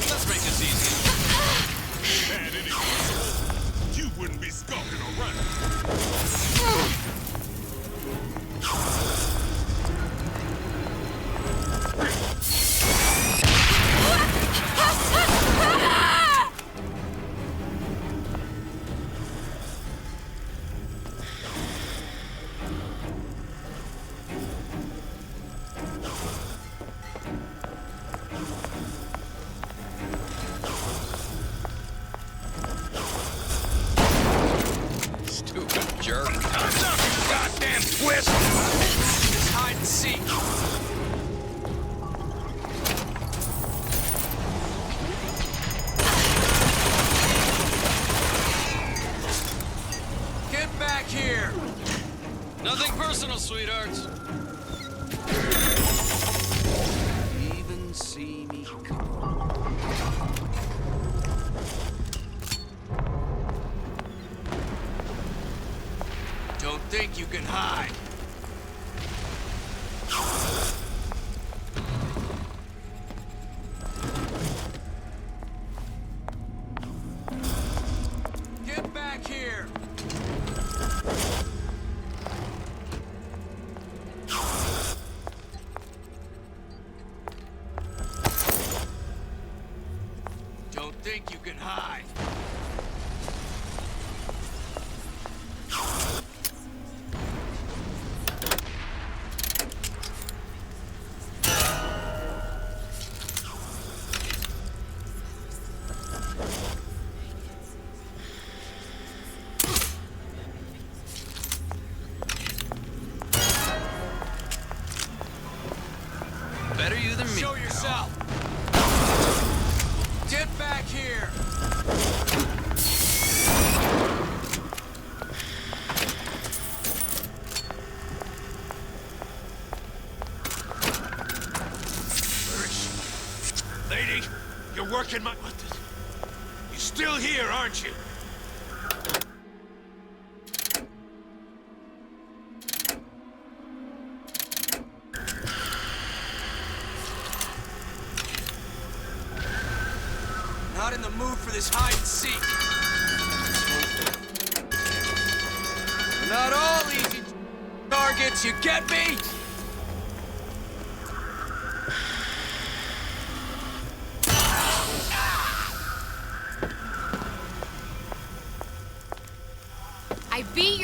Let's make this easy. Had any principle, you wouldn't be skulking around. Stupid jerk. Time's up, you goddamn twist! It's hide and seek. Get back here! Nothing personal, sweethearts. Even see me come. Don't think you can hide. Get back here! Don't think you can hide. Better you than me. Show yourself. Get back here. Where is she? Lady, you're working my... What the... You're still here, aren't you? Not in the mood for this hide and seek. We're not all easy targets, you get me?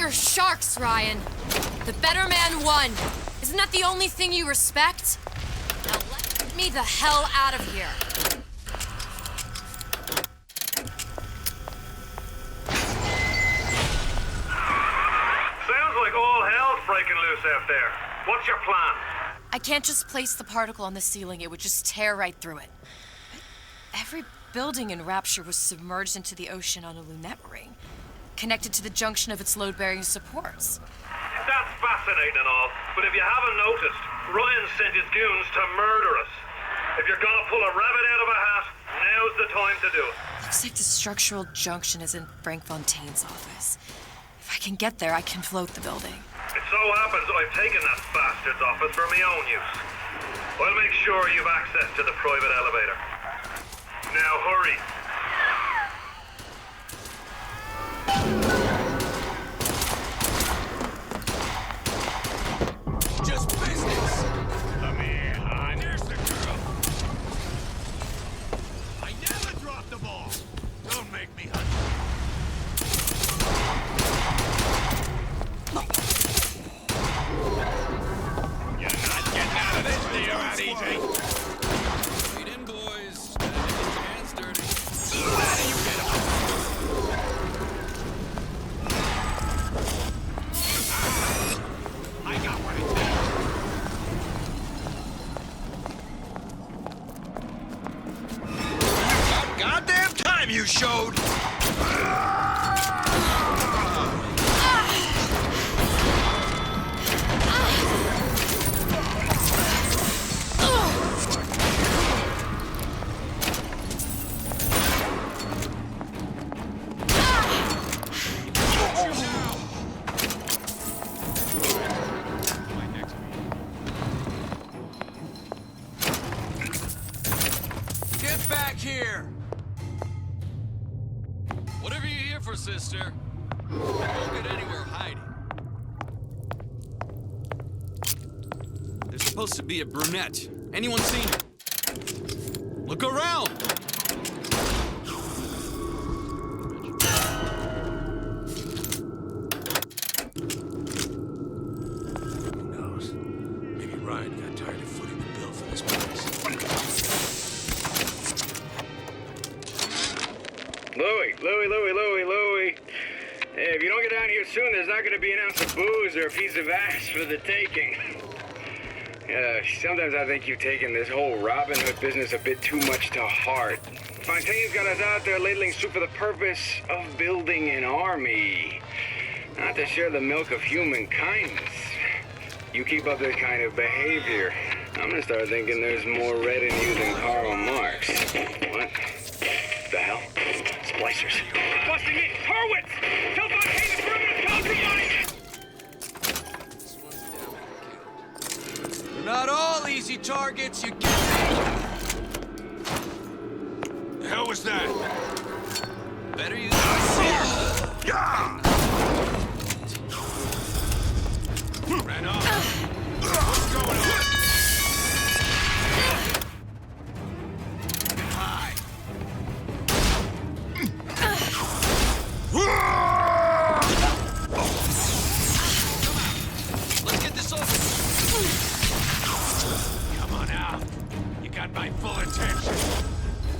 your sharks, Ryan. The better man won. Isn't that the only thing you respect? Now let me the hell out of here. Sounds like all hell's breaking loose out there. What's your plan? I can't just place the particle on the ceiling. It would just tear right through it. Every building in Rapture was submerged into the ocean on a lunette ring, connected to the junction of its load-bearing supports. That's fascinating and all, but if you haven't noticed, Ryan sent his goons to murder us. If you're gonna pull a rabbit out of a hat, now's the time to do it. Looks like the structural junction is in Frank Fontaine's office. If I can get there, I can float the building. It so happens I've taken that bastard's office for my own use. I'll make sure you've access to the private elevator. Now hurry. Just business. Come here, hon. There's the girl. I never dropped the ball. Don't make me hunt. You're not getting out of this deal out easy. Lead in, boys. Hands dirty. How do you get up? I got one in there. Goddamn time you showed! Get back here! Whatever you're here for, sister. Don't get anywhere hiding. There's supposed to be a brunette. Anyone seen her? Look around! Who knows? Maybe Ryan got tired of footing the bill for this place. Louie. Hey, if you don't get down here soon, there's not gonna be an ounce of booze or a piece of ass for the taking. Sometimes I think you've taken this whole Robin Hood business a bit too much to heart. Fontaine's got us out there ladling soup for the purpose of building an army, not to share the milk of human kindness. You keep up this kind of behavior, I'm gonna start thinking there's more red in you than Karl Marx. What the hell? Splicers. Busting in! Horwitz! Tell Fontaine to bring the compromise! They're not all easy targets, you get me? The hell was that? Better use yeah! Ran off. What's going on? Hi. Let's get this over. Come on out. You got my full attention.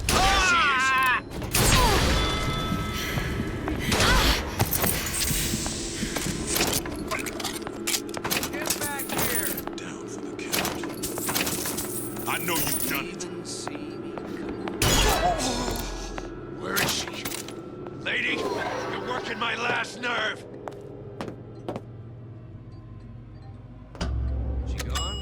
There she is. Get back here. Down for the count. I know you've done it. Where is she? Lady, you're working my last nerve. She gone?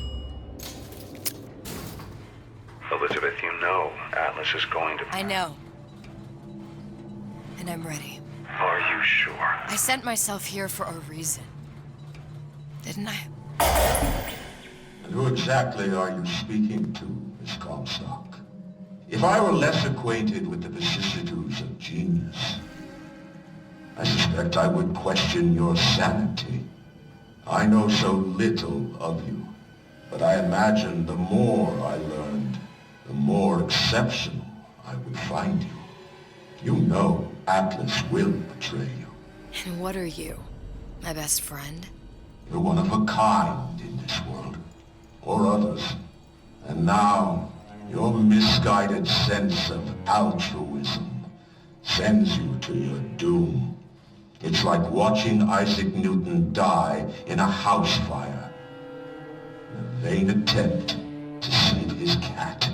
Elizabeth, you know Atlas is going to... I know. And I'm ready. Are you sure? I sent myself here for a reason. Didn't I? And who exactly are you speaking to, Miss Comstock? If I were less acquainted with the vicissitudes of genius, I suspect I would question your sanity. I know so little of you, but I imagine the more I learned, the more exceptional I would find you. You know Atlas will betray you. And what are you? My best friend? You're one of a kind in this world, or others. And now, your misguided sense of altruism sends you to your doom. It's like watching Isaac Newton die in a house fire, in a vain attempt to save his cat.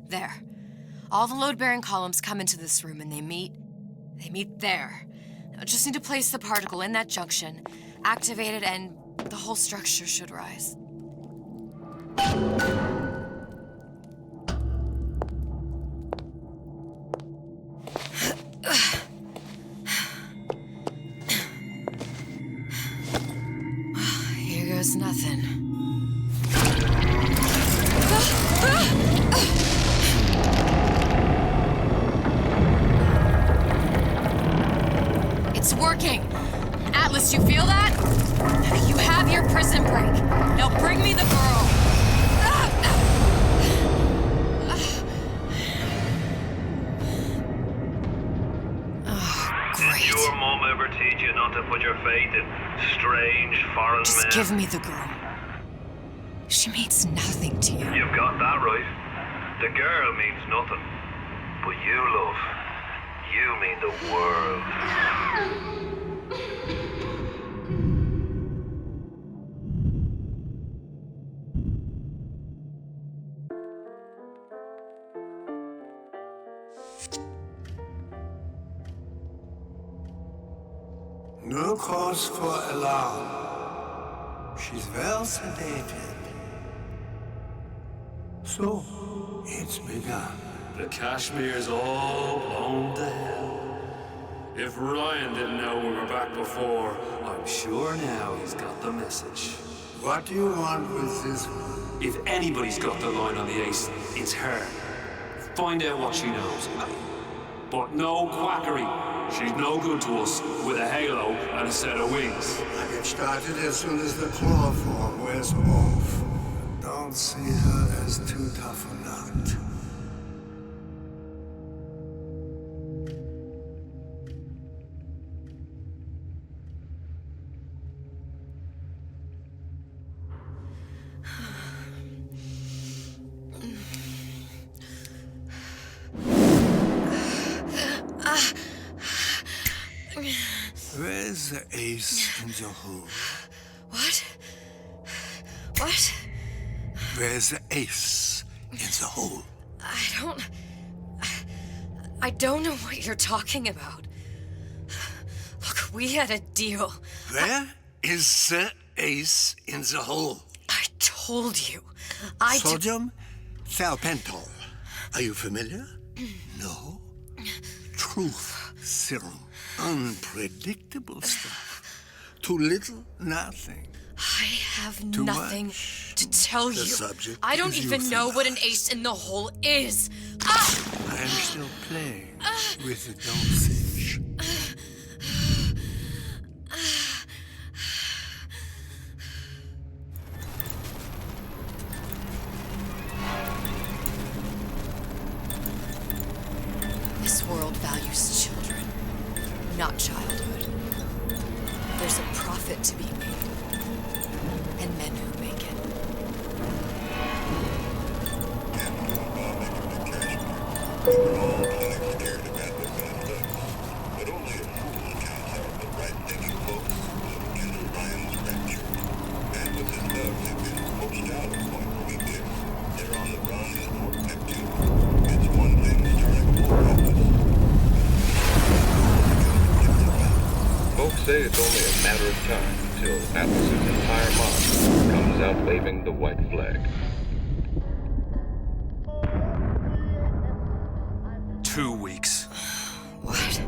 There. All the load-bearing columns come into this room and they meet there. I just need to place the particle in that junction, activate it, and the whole structure should rise. Here goes nothing. It's working! Atlas, you feel that? You have your prison break. Now bring me the girl! Oh, great. Did your mom ever teach you not to put your faith in strange foreign men? Just give me the girl. She means nothing to you. You've got that right. The girl means nothing. But you, love, you mean the world. No cause for alarm. She's well sedated. So, it's begun. The Kashmir's all blown to hell. If Ryan didn't know we were back before, I'm sure now he's got the message. What do you want with this one? If anybody's got the line on the ace, it's her. Find out what she knows. But no quackery. She's no good to us with a halo and a set of wings. I get started as soon as the chloroform wears off. Don't see her as too tough a nut. Where's the ace in the hole? What? What? Where's the ace in the hole? I don't know what you're talking about. Look, we had a deal. Where is the ace in the hole? I told you. Sodium thiopental. Are you familiar? No? Truth serum. Unpredictable stuff. Too little, nothing. I have Too nothing much. to tell The you. subject I don't is even know what an ace in the hole is. I am still playing with the dosage. This world values children, not childhood. There's a profit to be made, and men who make it. Folks say it's only a matter of time until Atlas's entire mob comes out waving the white flag. 2 weeks. What?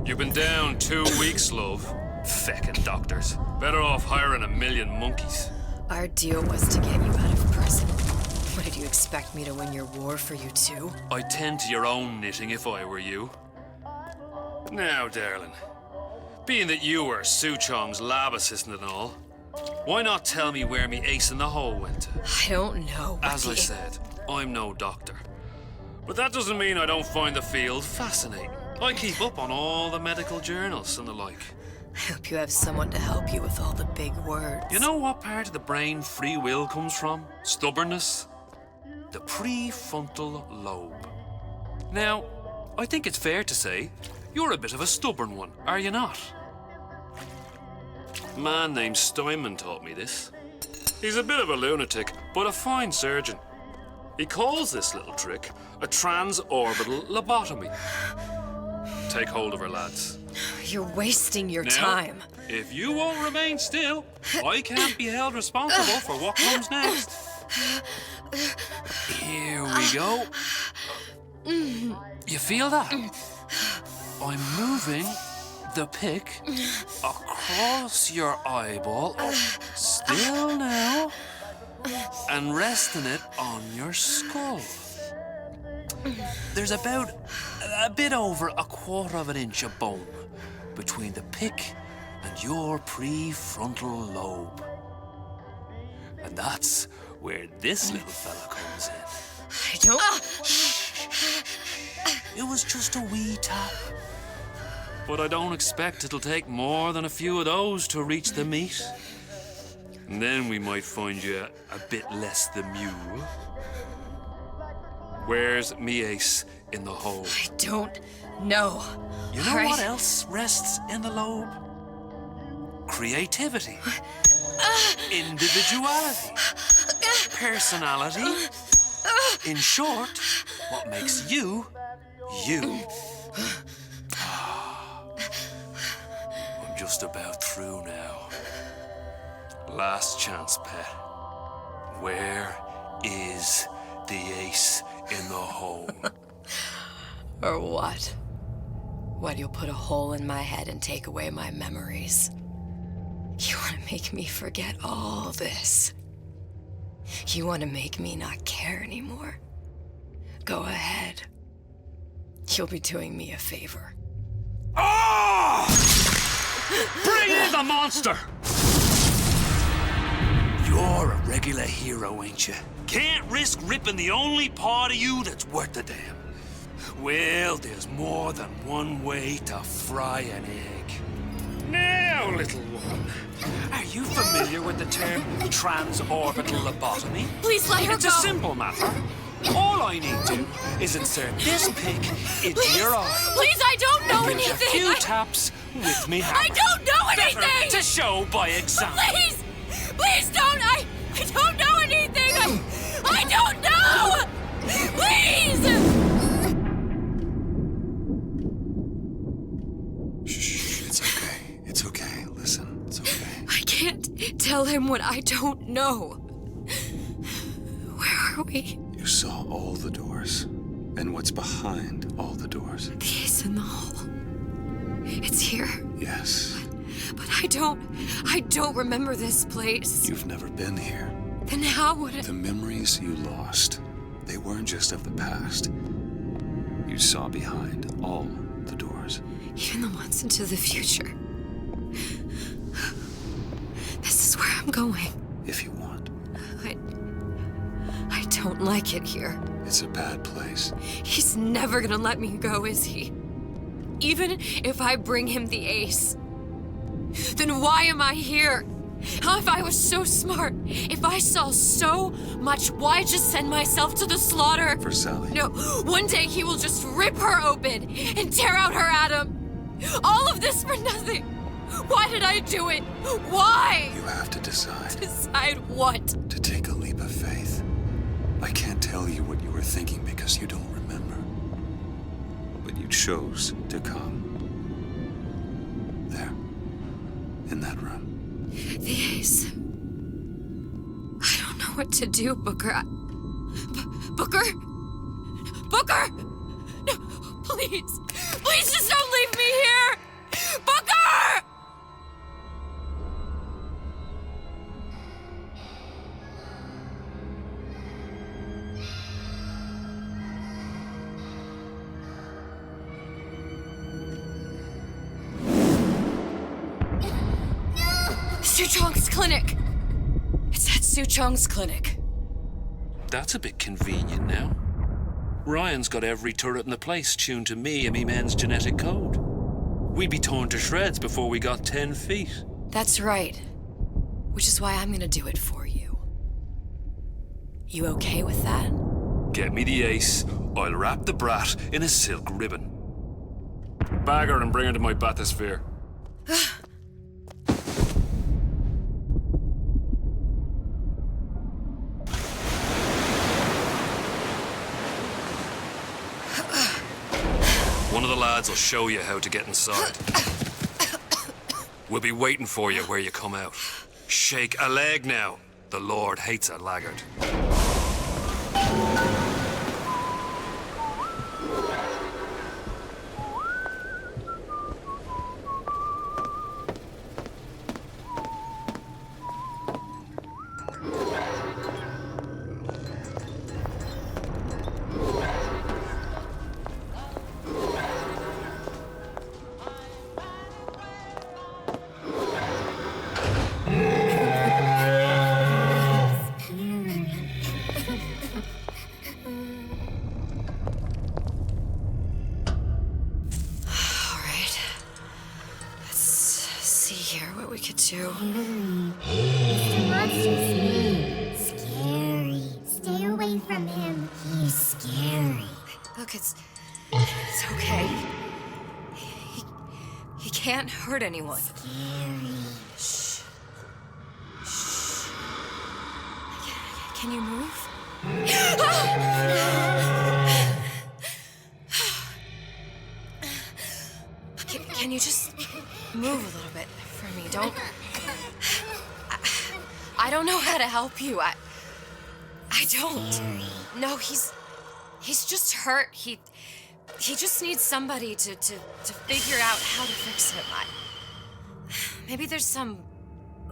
You've been down 2 weeks, love. Feckin' doctors. Better off hiring a million monkeys. Our deal was to get you out of prison. What, did you expect me to win your war for you too? I'd tend to your own knitting if I were you. Now, darling, being that you were Suchong's lab assistant and all, why not tell me where me ace in the hole went to? I don't know. As I said, I'm no doctor. But that doesn't mean I don't find the field fascinating. I keep up on all the medical journals and the like. I hope you have someone to help you with all the big words. You know what part of the brain free will comes from? Stubbornness? The prefrontal lobe. Now, I think it's fair to say you're a bit of a stubborn one, are you not? A man named Steinman taught me this. He's a bit of a lunatic, but a fine surgeon. He calls this little trick a transorbital lobotomy. Take hold of her, lads. You're wasting your Now, time. If you won't remain still, I can't be held responsible for what comes next. Here we go. You feel that? I'm moving the pick across your eyeball, still now, and resting it on your skull. There's about a bit over 1/4 inch of bone between the pick and your prefrontal lobe. And that's where this little fella comes in. I don't... It was just a wee tap. But I don't expect it'll take more than a few of those to reach the meat. And then we might find you a bit less the mule. Where's me ace in the hole? I don't know. You know what else rests in the lobe? Creativity. Individuality. Personality. In short, what makes you, you. I'm just about through now. Last chance, pet. Where is the ace in the hole? Or what? What, you'll put a hole in my head and take away my memories? You want to make me forget all this? You want to make me not care anymore? Go ahead. You'll be doing me a favor. Ah! Bring in the monster! You're a regular hero, ain't you? Can't risk ripping the only part of you that's worth a damn. Well, there's more than one way to fry an egg. Now, little one, are you familiar with the term transorbital lobotomy? Please let her It's go. a simple matter. All I need to is insert this pick into your eye. Please, I don't know Give anything. a few taps with me hammer. I don't know anything. Better to show by example. Please, please don't. I don't know anything. I don't know. Please. Shh, it's okay. It's okay. Listen, it's okay. I can't tell him what I don't know. Where are we? You saw all the doors. And what's behind all the doors? The ace in the hole. It's here. Yes. But I don't remember this place. You've never been here. Then how would it? The memories you lost, they weren't just of the past. You saw behind all the doors. Even the ones into the future. This is where I'm going. If you want. I don't like it here. It's a bad place. He's never gonna let me go, is he? Even if I bring him the ace. Then why am I here? How if I was so smart? If I saw so much, why just send myself to the slaughter? For Sally. No, one day he will just rip her open and tear out her atom. All of this for nothing. Why did I do it? Why? You have to decide. Decide what? To take a leap of faith. I can't tell you what you were thinking because you don't remember. But you chose to come. There. In that room. The ace. I don't know what to do, Booker. Booker? Booker! No, please. Please just don't leave me here! Booker! Suchong's clinic! It's at Suchong's clinic. That's a bit convenient now. Ryan's got every turret in the place tuned to me and me men's genetic code. We'd be torn to shreds before we got 10 feet. That's right. Which is why I'm gonna do it for you. You okay with that? Get me the ace, I'll wrap the brat in a silk ribbon. Bag her and bring her to my bathysphere. One of the lads will show you how to get inside. We'll be waiting for you where you come out. Shake a leg now. The Lord hates a laggard. Mr. Monster's scary. Stay away from him. He's scary. Look, it's okay. He can't hurt anyone. Scary. Shh. Shh. Can you move? Can you just move a little bit for me? Don't... I don't know how to help you. I don't. No, he's just hurt. He just needs somebody to figure out how to fix him. Maybe there's some...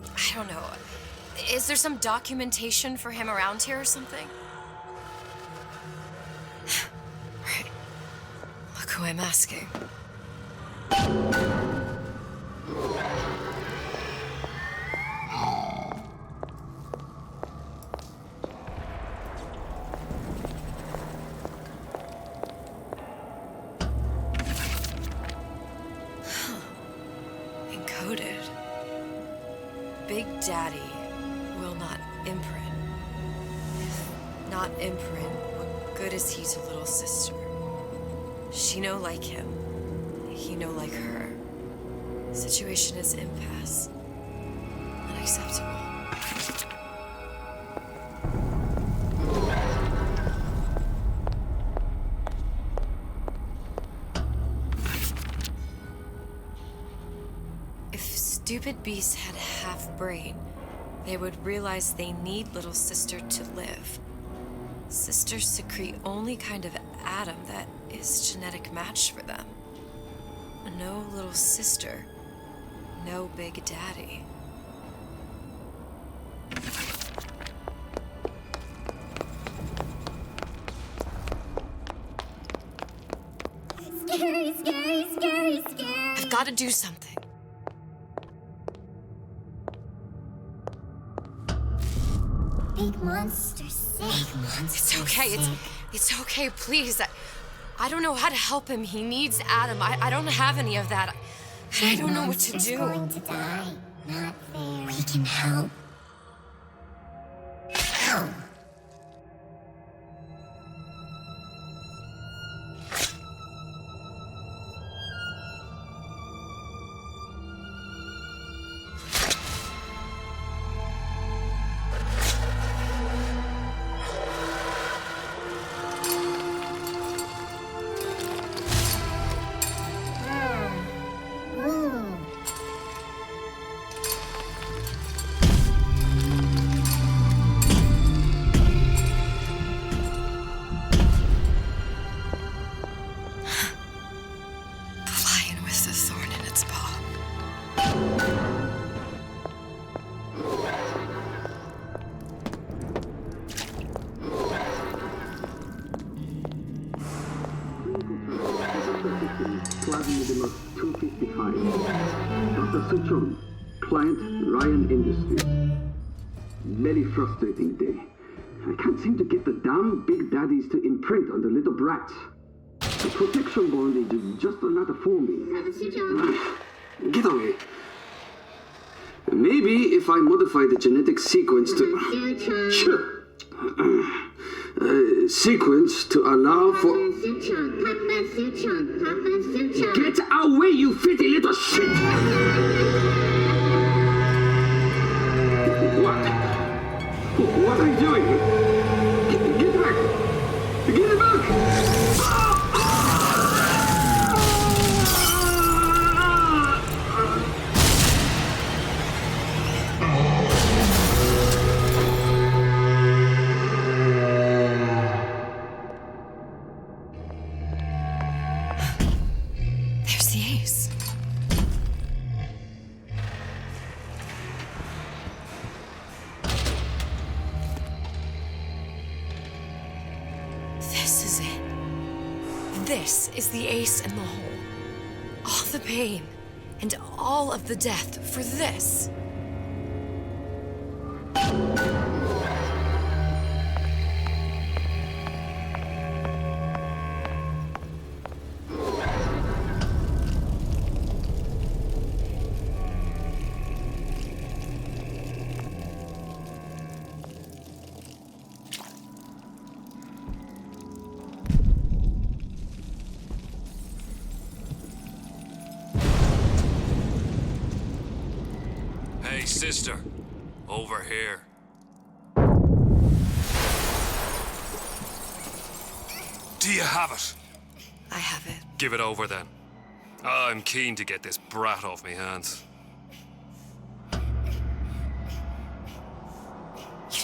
I don't know. Is there some documentation for him around here or something? Right. Look who I'm asking. Encoded. Big Daddy will not imprint. If not imprint, what good is he to little sister? She no like him. He no like her. Situation is impasse. Unacceptable. If stupid beasts had half brain, they would realize they need little sister to live. Sisters secrete only kind of atom that is genetic match for them. No little sister, no Big Daddy. Scary, scary, scary, scary. I've got to do something. Big monster sick. Big monster It's okay. sick. It's okay, please. I don't know how to help him. He needs Adam. I don't have any of that. I don't know what to Monster's do. going to die. Not fair. We can help. Help. Flying with the thorn in its paw. Plasmid 255. Dr. Suchong, client, Ryan Industries. Very frustrating day. I can't seem to get the damn big daddies to imprint on the little brats. The protection bondage is just not for me. Get away. Maybe if I modify the genetic sequence to... sequence to allow for... Get away, you filthy little shit! What? What are you doing? Get back! Get back! There's the ace. This is it. This is the ace in the hole. All the pain and all of the death for this. Hey, sister. Over here. Do you have it? I have it. Give it over then. I'm keen to get this brat off me hands. You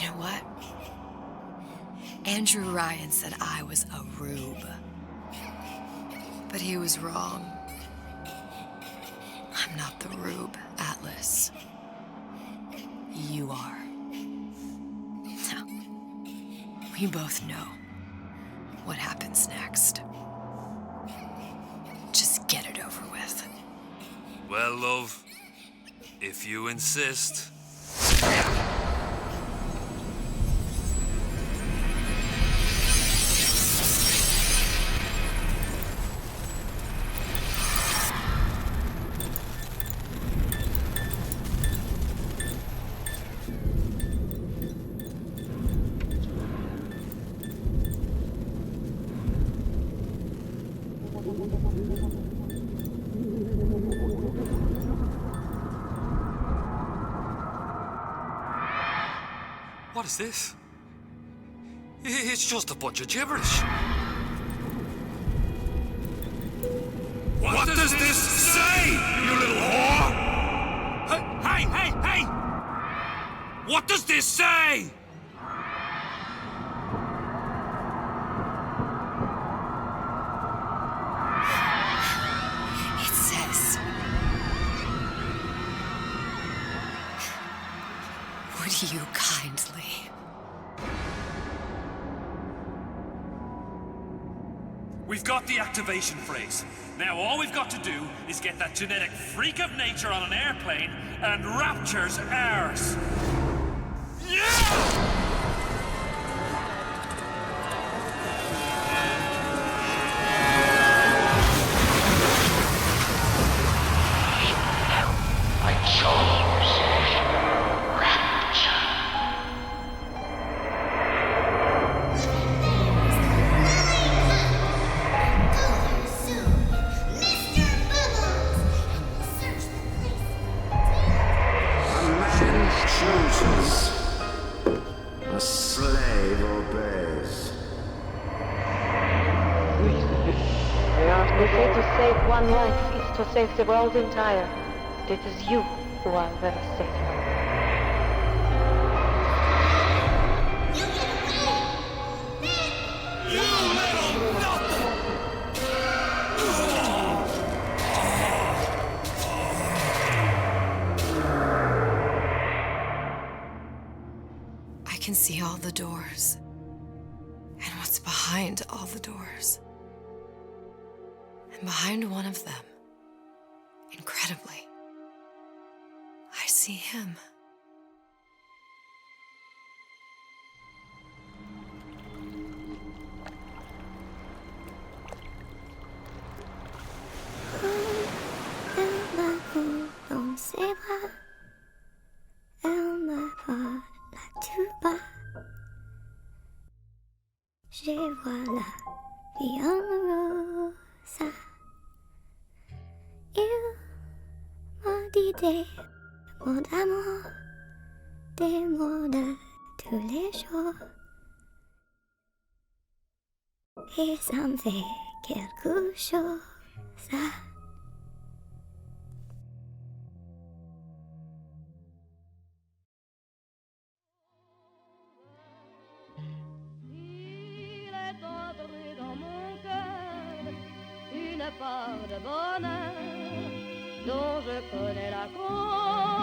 know what? Andrew Ryan said I was a rube. But he was wrong. I'm not the rube, Atlas. You are. Now, we both know what happens next. Just get it over with. Well, love, if you insist. What is this? It's just a bunch of gibberish. What does this say, you little whore? Hey! What does this say? It says... Would you kindly... We've got the activation phrase. Now all we've got to do is get that genetic freak of nature on an airplane and Rapture's ours. Yeah! A slave obeys. They say to save one life is to save the world entire. It is you who are the savior. I can see all the doors. And what's behind all the doors. And behind one of them, incredibly, I see see him. Elle m'a pris dans ses bras, elle me parle tout bas. Je vois la vie en rosa. Il m'a dit des mots d'amour, des mots de tous les jours. Et ça me fait quelque chose, ça. Il est entré dans mon cœur une part de bonheur dont je connais la cause.